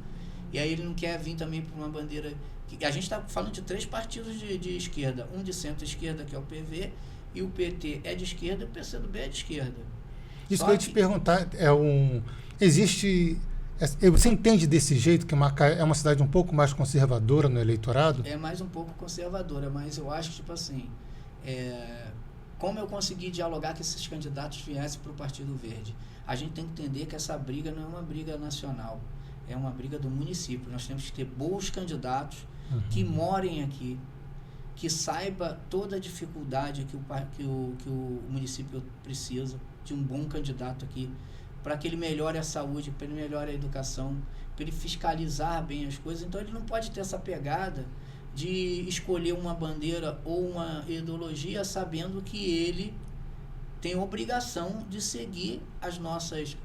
E aí ele não quer vir também por uma bandeira... A gente está falando de 3 partidos de esquerda. Um de centro-esquerda, que é o PV, e o PT é de esquerda e o PCdoB é de esquerda. Isso que eu ia te perguntar, existe... Você entende desse jeito que Macaé é uma cidade um pouco mais conservadora no eleitorado? É mais um pouco conservadora, mas eu acho que, tipo assim... Como eu consegui dialogar que esses candidatos viessem para o Partido Verde? A gente tem que entender que essa briga não é uma briga nacional, é uma briga do município. Nós temos que ter bons candidatos que morem aqui, que saiba toda a dificuldade que o município precisa de um bom candidato aqui, para que ele melhore a saúde, para ele melhore a educação, para ele fiscalizar bem as coisas. Então ele não pode ter essa pegada de escolher uma bandeira ou uma ideologia sabendo que ele tem obrigação de seguir as nossas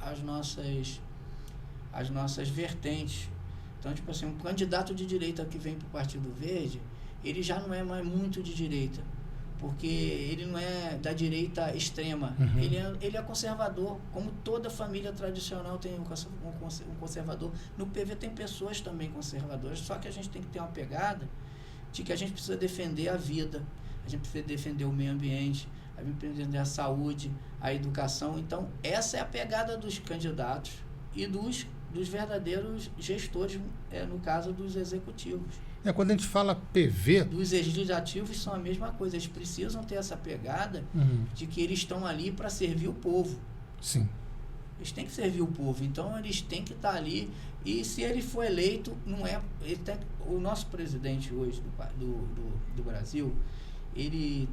vertentes. Então, tipo assim, um candidato de direita que vem para o Partido Verde, ele já não é mais muito de direita, porque ele não é da direita extrema, ele é conservador, como toda família tradicional tem um conservador. No PV tem pessoas também conservadoras, só que a gente tem que ter uma pegada de que a gente precisa defender a vida, a gente precisa defender o meio ambiente, a gente precisa defender a saúde, a educação. Então, essa é a pegada dos candidatos e dos verdadeiros gestores, no caso dos executivos. Quando a gente fala PV... Dos legislativos são a mesma coisa, eles precisam ter essa pegada de que eles estão ali para servir o povo. Sim. Eles têm que servir o povo, então eles têm que estar ali. E se ele for eleito, o nosso presidente hoje do Brasil, ele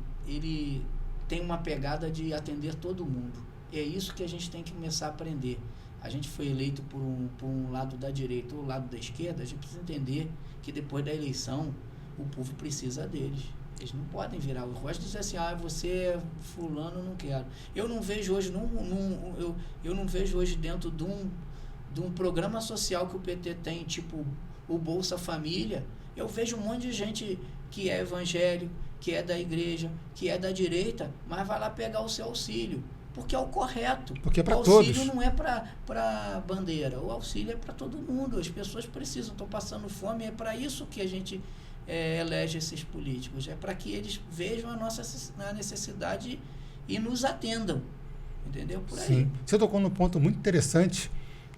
tem uma pegada de atender todo mundo. É isso que a gente tem que começar a aprender. A gente foi eleito por um lado da direita ou lado da esquerda, a gente precisa entender que depois da eleição o povo precisa deles. Eles não podem virar o rosto e dizer assim, você é fulano, não quero. Eu não vejo hoje, eu não vejo hoje dentro de um programa social que o PT tem, tipo o Bolsa Família, eu vejo um monte de gente que é evangélico, que é da igreja, que é da direita, mas vai lá pegar o seu auxílio. Porque é o correto. Porque é para todos. O auxílio não é para bandeira, o auxílio é para todo mundo. As pessoas precisam, estão passando fome, é para isso que a gente elege esses políticos. É para que eles vejam a nossa necessidade e nos atendam. Entendeu? Por aí. Sim. Você tocou num ponto muito interessante,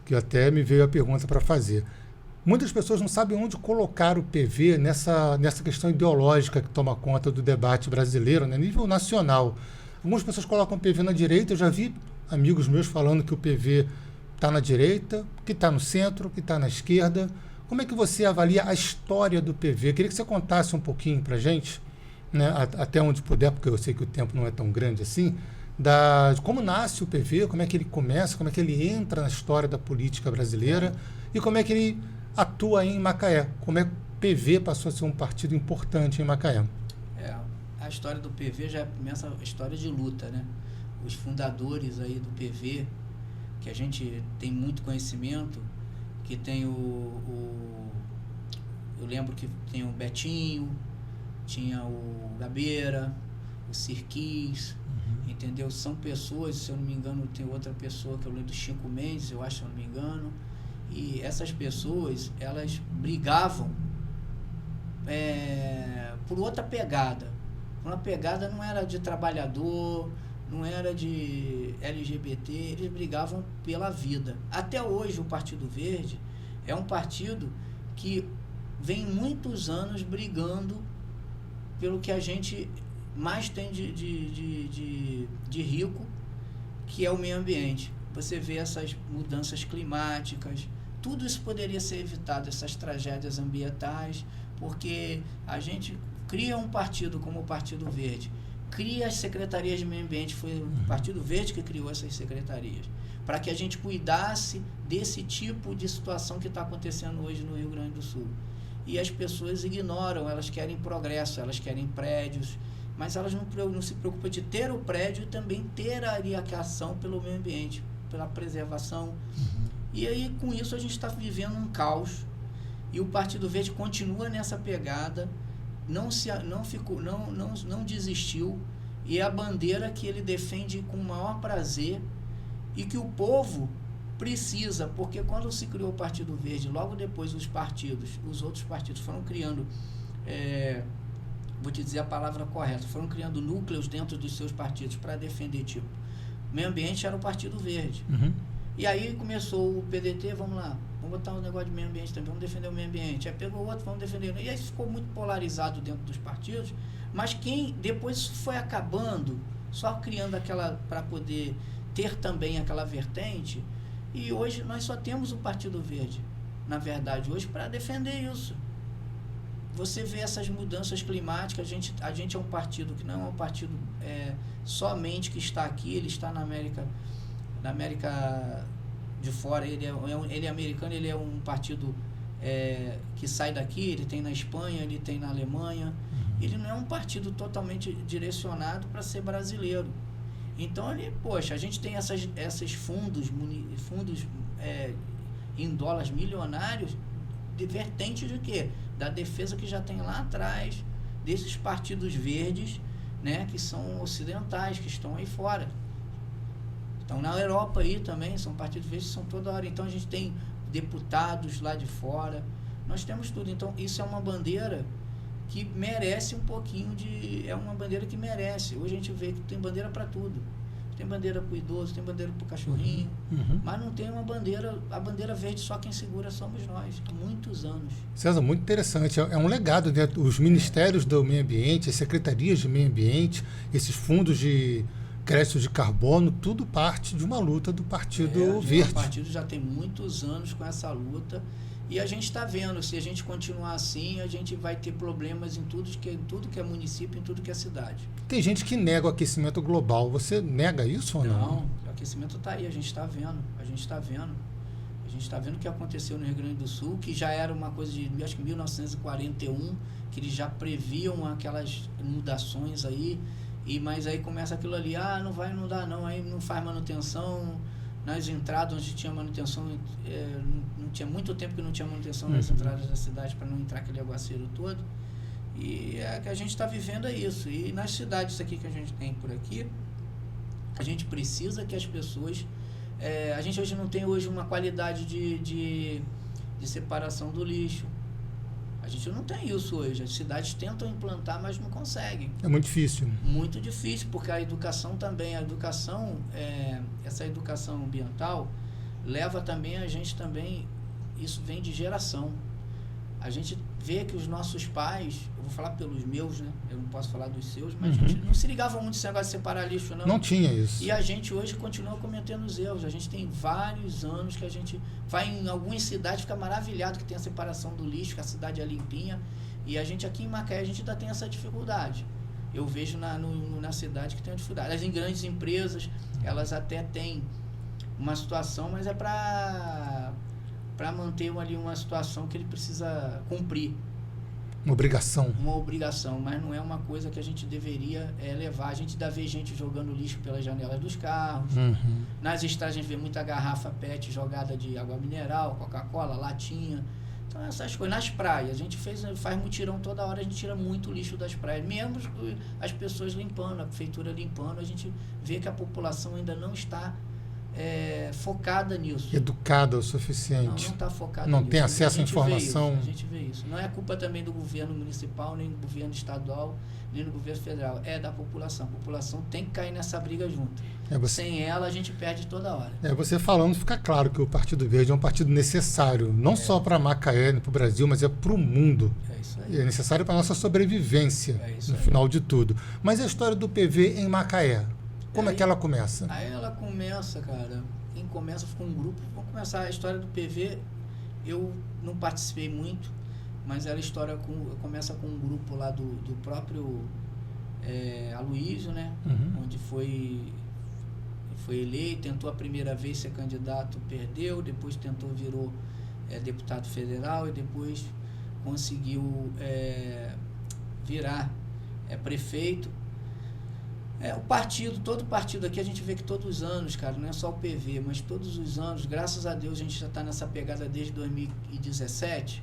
que até me veio a pergunta para fazer. Muitas pessoas não sabem onde colocar o PV nessa questão ideológica que toma conta do debate brasileiro, né, a nível nacional. Algumas pessoas colocam o PV na direita, eu já vi amigos meus falando que o PV está na direita, que está no centro, que está na esquerda. Como é que você avalia a história do PV? Eu queria que você contasse um pouquinho para a gente, né, até onde puder, porque eu sei que o tempo não é tão grande assim, de como nasce o PV, como é que ele começa, como é que ele entra na história da política brasileira e como é que ele atua em Macaé, como é que o PV passou a ser um partido importante em Macaé. A história do PV já começa a história de luta, né? Os fundadores aí do PV, que a gente tem muito conhecimento, que tem eu lembro que tem o Betinho, tinha o Gabeira, o Sirquis, entendeu? São pessoas, se eu não me engano, tem outra pessoa que eu lembro do Chico Mendes, eu acho, se eu não me engano, e essas pessoas, elas brigavam por outra pegada. Uma pegada não era de trabalhador, não era de LGBT, eles brigavam pela vida. Até hoje o Partido Verde é um partido que vem muitos anos brigando pelo que a gente mais tem de rico, que é o meio ambiente. Você vê essas mudanças climáticas, tudo isso poderia ser evitado, essas tragédias ambientais, porque a gente cria um partido como o Partido Verde, cria as secretarias de meio ambiente, foi o Partido Verde que criou essas secretarias, para que a gente cuidasse desse tipo de situação que está acontecendo hoje no Rio Grande do Sul. E as pessoas ignoram, elas querem progresso, elas querem prédios, mas elas não se preocupam de ter o prédio e também ter a ação pelo meio ambiente, pela preservação. E aí, com isso, a gente está vivendo um caos, e o Partido Verde continua nessa pegada, não desistiu, e é a bandeira que ele defende com o maior prazer e que o povo precisa, porque quando se criou o Partido Verde, logo depois os outros partidos foram criando, vou te dizer a palavra correta, foram criando núcleos dentro dos seus partidos para defender, tipo, meio ambiente era o Partido Verde. E aí começou o PDT, vamos lá, vamos botar um negócio de meio ambiente também, vamos defender o meio ambiente. Aí pegou outro, vamos defender. E aí ficou muito polarizado dentro dos partidos, mas depois isso foi acabando, só criando aquela, para poder ter também aquela vertente, e hoje nós só temos o Partido Verde, na verdade, hoje, para defender isso. Você vê essas mudanças climáticas, a gente é um partido que não é um partido somente que está aqui, ele está na América de fora, ele é americano, ele é um partido que sai daqui, ele tem na Espanha, ele tem na Alemanha, ele não é um partido totalmente direcionado para ser brasileiro. Então, a gente tem esses fundos em dólares milionários, de vertente de quê? Da defesa que já tem lá atrás, desses partidos verdes, né, que são ocidentais, que estão aí fora. Então, na Europa aí também, são partidos verdes que são toda hora. Então, a gente tem deputados lá de fora, nós temos tudo. Então, isso é uma bandeira que merece um pouquinho é uma bandeira que merece. Hoje a gente vê que tem bandeira para tudo. Tem bandeira para o idoso, tem bandeira para o cachorrinho, mas não tem a bandeira verde, só quem segura somos nós, há muitos anos. César, muito interessante. É um legado, né? Os ministérios do meio ambiente, as secretarias de meio ambiente, esses fundos de crédito de carbono, tudo parte de uma luta do Partido Verde. O partido já tem muitos anos com essa luta e a gente está vendo, se a gente continuar assim, a gente vai ter problemas em tudo que é município, em tudo que é cidade. Tem gente que nega o aquecimento global. Você nega isso ou não? Não, o aquecimento está aí, a gente está vendo. A gente está vendo o que aconteceu no Rio Grande do Sul, que já era uma coisa de, acho que 1941, que eles já previam aquelas inundações aí, mas aí começa aquilo ali, não vai inundar não, aí não faz manutenção nas entradas onde tinha manutenção, não tinha muito tempo que não tinha manutenção nas entradas da cidade para não entrar aquele aguaceiro todo. E que a gente está vivendo isso. E nas cidades aqui que a gente tem por aqui, a gente precisa que as pessoas... a gente hoje não tem uma qualidade de separação do lixo. A gente não tem isso hoje. As cidades tentam implantar, mas não conseguem. É muito difícil. Muito difícil, porque a educação também, essa educação ambiental leva também a gente também, isso vem de geração. A gente vê que os nossos pais, eu vou falar pelos meus, né? Eu não posso falar dos seus, mas a gente não se ligava muito esse negócio de separar lixo, não. Não tinha isso. E a gente hoje continua cometendo os erros. A gente tem vários anos que a gente vai em algumas cidades, fica maravilhado que tem a separação do lixo, que a cidade é limpinha. E a gente aqui em Macaé, a gente ainda tem essa dificuldade. Eu vejo na cidade que tem a dificuldade. As grandes empresas, elas até têm uma situação, mas é para manter ali uma situação que ele precisa cumprir. Uma obrigação, mas não é uma coisa que a gente deveria levar. A gente ainda vê gente jogando lixo pelas janelas dos carros. Nas estradas a gente vê muita garrafa PET jogada de água mineral, Coca-Cola, latinha. Então essas coisas. Nas praias, a gente faz mutirão toda hora, a gente tira muito lixo das praias. Mesmo as pessoas limpando, a prefeitura limpando, a gente vê que a população ainda não está focada nisso. Educada o suficiente. Não está focada nisso. Não tem acesso à informação. A gente vê isso. Não é culpa também do governo municipal, nem do governo estadual, nem do governo federal. É da população. A população tem que cair nessa briga junto. Sem ela, a gente perde toda hora. Você falando, fica claro que o Partido Verde é um partido necessário, não só para Macaé, para o Brasil, mas para o mundo. É isso aí. É necessário para a nossa sobrevivência, no final de tudo. Mas a história do PV em Macaé, como é que ela começa? Aí ela começa, cara. Quem começa com um grupo. Vamos começar a história do PV. Eu não participei muito, mas ela começa com um grupo lá do próprio Aloysio, né? Onde foi eleito, tentou a primeira vez ser candidato, perdeu, depois virou deputado federal e depois conseguiu virar prefeito. Todo partido aqui, a gente vê que todos os anos, cara, não é só o PV, mas todos os anos, graças a Deus, a gente já está nessa pegada desde 2017,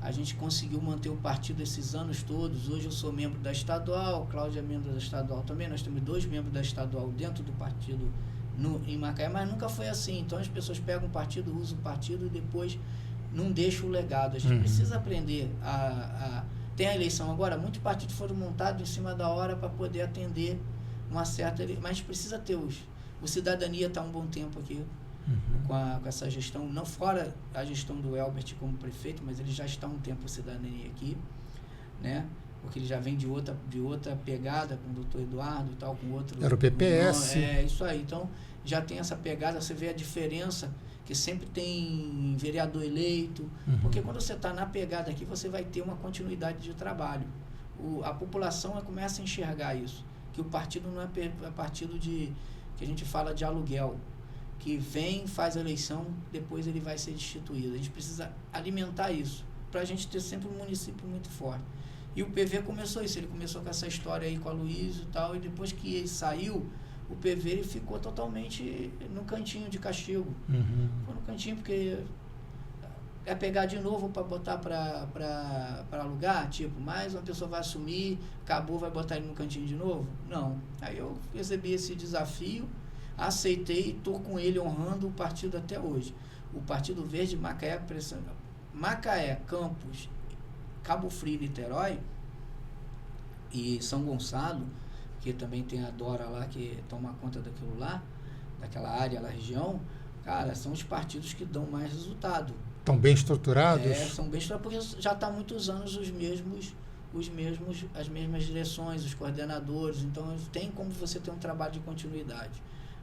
a gente conseguiu manter o partido esses anos todos. Hoje eu sou membro da estadual, Cláudia é membro da estadual também, nós temos 2 membros da estadual dentro do partido em Macaé, mas nunca foi assim. Então as pessoas pegam o partido, usam o partido e depois não deixam o legado. A gente precisa aprender tem a eleição agora, muitos partidos foram montados em cima da hora para poder atender uma certa... Mas a gente precisa ter o Cidadania está há um bom tempo aqui com essa gestão, não fora a gestão do Elbert como prefeito, mas ele já está há um tempo o Cidadania aqui, né? Porque ele já vem de outra pegada com o doutor Eduardo e tal, com outro... Era o PPS. Isso aí. Então, já tem essa pegada, você vê a diferença, que sempre tem vereador eleito, porque quando você está na pegada aqui, você vai ter uma continuidade de trabalho. A população começa a enxergar isso, que o partido não é partido que a gente fala de aluguel, que vem, faz a eleição, depois ele vai ser destituído. A gente precisa alimentar isso, para a gente ter sempre um município muito forte. E o PV começou isso, ele começou com essa história aí com a Aloysio e tal, e depois que ele saiu, o PV ele ficou totalmente no cantinho de castigo. Ficou no cantinho porque pegar de novo para botar para alugar, tipo, mais uma pessoa vai assumir, acabou, vai botar ele no cantinho de novo? Não. Aí eu recebi esse desafio, aceitei e estou com ele honrando o partido até hoje. O Partido Verde Macaé, Campos, Cabo Frio, Niterói e São Gonçalo, que também tem a Dora lá que toma conta daquilo lá, daquela área, da região, cara, são os partidos que dão mais resultado. Estão bem estruturados? São bem estruturados, porque já está há muitos anos os as mesmas direções, os coordenadores. Então, tem como você ter um trabalho de continuidade.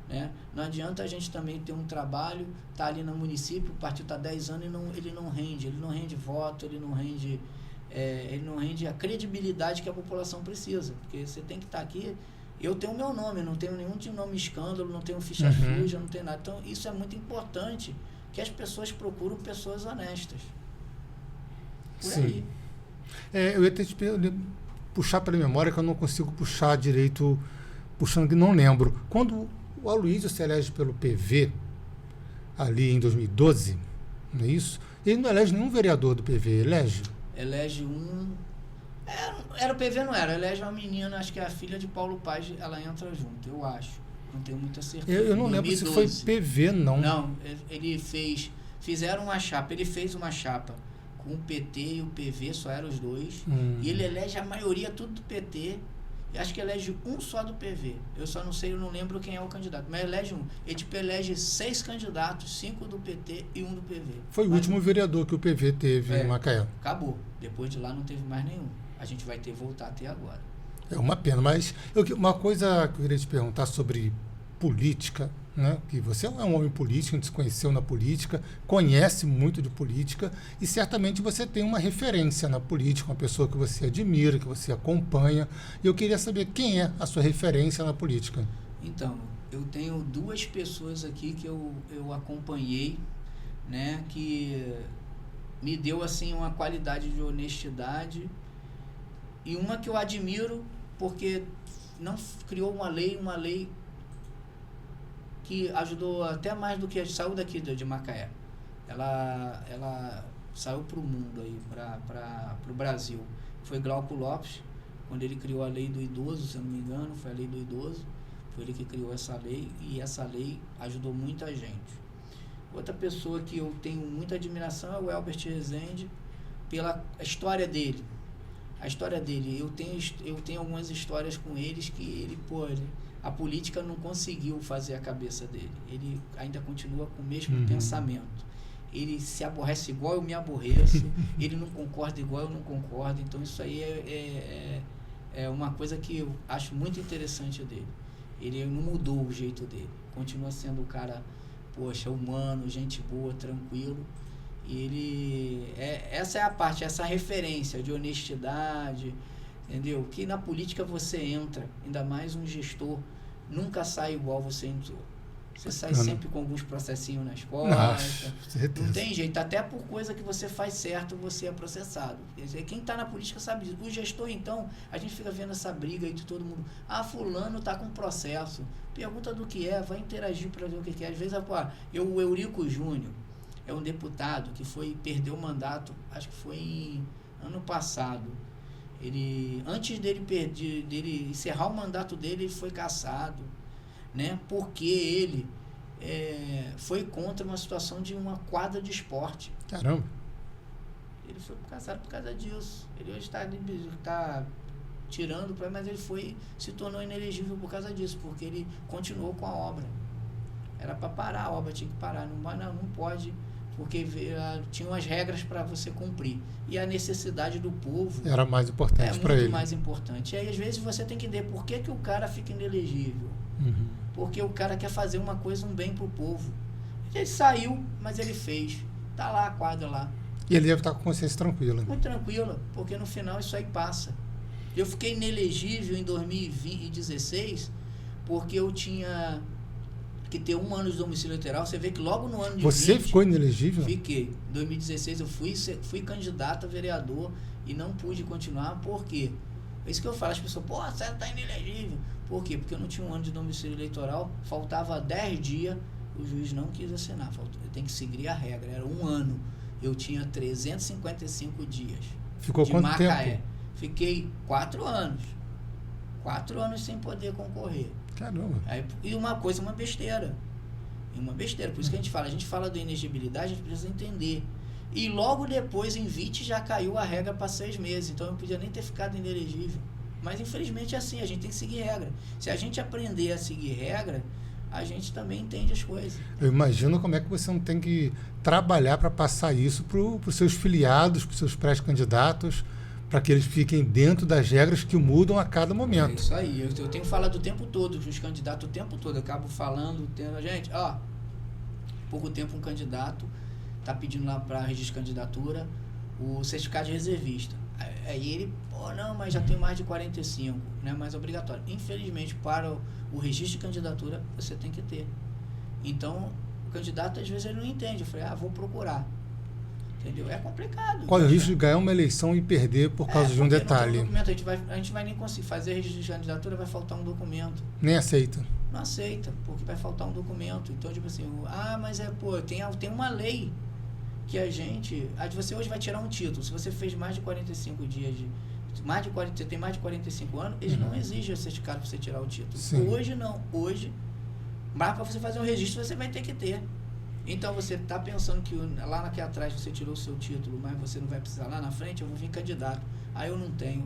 Né? Não adianta a gente também ter um trabalho, tá ali no município, o partido está 10 anos e ele não rende voto, ele não rende a credibilidade que a população precisa, porque você tem que estar aqui. Eu tenho o meu nome, não tenho nenhum nome escândalo, não tenho ficha suja, não tenho nada. Então isso é muito importante, que as pessoas procuram pessoas honestas. Por aí. Eu ia ter que puxar pela memória, que eu não consigo puxar direito, puxando que não lembro. Quando o Aloysio se elege pelo PV, ali em 2012, não é isso? Ele não elege nenhum vereador do PV, elege? Elege um... Era o PV, não era. Elege uma menina, acho que é a filha de Paulo Paz, ela entra junto, eu acho. Não tenho muita certeza. Eu não lembro se foi PV, não. Não, fizeram uma chapa, ele fez uma chapa com o PT e o PV, só eram os dois. E ele elege a maioria tudo do PT. Acho que elege um só do PV. Eu só não sei, eu não lembro quem é o candidato. Mas elege um. Ele elege 6 candidatos, 5 do PT e 1 do PV. Foi o último vereador que o PV teve em Macaé. Acabou. Depois de lá não teve mais nenhum. A gente vai ter que voltar até agora. É uma pena, mas uma coisa que eu queria te perguntar sobre política, né? Que você é um homem político, a gente se conheceu na política, conhece muito de política e certamente você tem uma referência na política, uma pessoa que você admira, que você acompanha. E eu queria saber quem é a sua referência na política. Então, eu tenho 2 pessoas aqui que eu acompanhei, né? Que me deu assim uma qualidade de honestidade, e uma que eu admiro porque não criou uma lei que ajudou até mais do que saiu daqui de Macaé. Ela saiu para o mundo aí, para o Brasil. Foi Glauco Lopes, quando ele criou a lei do idoso, se eu não me engano, foi a lei do idoso. Foi ele que criou essa lei, e essa lei ajudou muita gente. Outra pessoa que eu tenho muita admiração é o Elbert Rezende, pela história dele. A história dele, eu tenho algumas histórias com eles que ele, a política não conseguiu fazer a cabeça dele. Ele ainda continua com o mesmo pensamento. Ele se aborrece igual eu me aborreço, ele não concorda igual eu não concordo. Então isso aí é uma coisa que eu acho muito interessante dele. Ele não mudou o jeito dele, continua sendo o cara, humano, gente boa, tranquilo. E ele essa é a parte, essa referência de honestidade, entendeu? Que na política você entra, ainda mais um gestor, nunca sai igual você entrou. Você sai sempre com alguns processinhos nas costas. Não tem jeito, até por coisa que você faz certo, você é processado. Quer dizer, quem está na política sabe disso. O gestor, então, a gente fica vendo essa briga aí de todo mundo. Fulano está com processo. Pergunta do que é, vai interagir para ver o que é. Às vezes, o Eurico Júnior é um deputado que perdeu o mandato, acho que foi ano passado. Antes dele encerrar o mandato dele, ele foi cassado, né? Porque ele foi contra uma situação de uma quadra de esporte. Caramba! Ele foi cassado por causa disso. Ele hoje está tirando, mas ele se tornou inelegível por causa disso, porque ele continuou com a obra. Era para parar a obra, tinha que parar. Não pode, porque tinham as regras para você cumprir. E a necessidade do povo era mais importante para ele. Muito mais importante. E aí, às vezes, você tem que entender por que o cara fica inelegível. Porque o cara quer fazer uma coisa, um bem pro povo. Ele saiu, mas ele fez. Tá lá a quadra lá. E ele deve estar com consciência tranquila. Muito tranquila, porque no final isso aí passa. Eu fiquei inelegível em 2016, porque eu tinha que ter 1 ano de domicílio eleitoral. Você vê que logo no ano de Você 20, ficou inelegível? Fiquei. Em 2016 eu fui candidato a vereador e não pude continuar. Por quê? É isso que eu falo. As pessoas, você tá inelegível. Por quê? Porque eu não tinha 1 ano de domicílio eleitoral, faltava 10 dias, o juiz não quis assinar. Eu tenho que seguir a regra. Era 1 ano. Eu tinha 355 dias. Ficou de quanto Macaé. tempo? Fiquei 4 anos. 4 anos sem poder concorrer. Caramba. E uma besteira. Por isso que a gente fala da inegibilidade, a gente precisa entender. E logo depois, em 20, já caiu a regra para 6 meses. Então eu não podia nem ter ficado inelegível. Mas infelizmente é assim, a gente tem que seguir regra. Se a gente aprender a seguir regra, a gente também entende as coisas. Eu imagino como é que você não tem que trabalhar para passar isso para os seus filiados, para os seus pré-candidatos, para que eles fiquem dentro das regras que mudam a cada É momento. isso aí. Eu tenho falado o tempo todo, os candidatos o tempo todo. Eu acabo falando, gente, pouco tempo um candidato tá pedindo lá para registro de candidatura o certificado de reservista. Aí ele, não, mas já tem mais de 45, não é mais obrigatório. Infelizmente, para o registro de candidatura, você tem que ter. Então, o candidato, às vezes, ele não entende. Eu falei, vou procurar. Entendeu? É complicado. Qual é o risco de ganhar uma eleição e perder por causa de um porque não tem detalhe? documento. A gente vai nem conseguir fazer registro de candidatura, vai faltar um documento. Nem aceita. Não aceita, porque vai faltar um documento. Então, tipo assim, mas tem uma lei que você hoje vai tirar um título. Se você fez mais de 45 dias você tem mais de 45 anos, eles não exigem o certificado para você tirar o título. Sim. Hoje não. Hoje, mas para você fazer um registro, você vai ter que ter. Então, você está pensando que lá atrás você tirou o seu título, mas você não vai precisar lá na frente, eu vou vir candidato. Aí eu não tenho.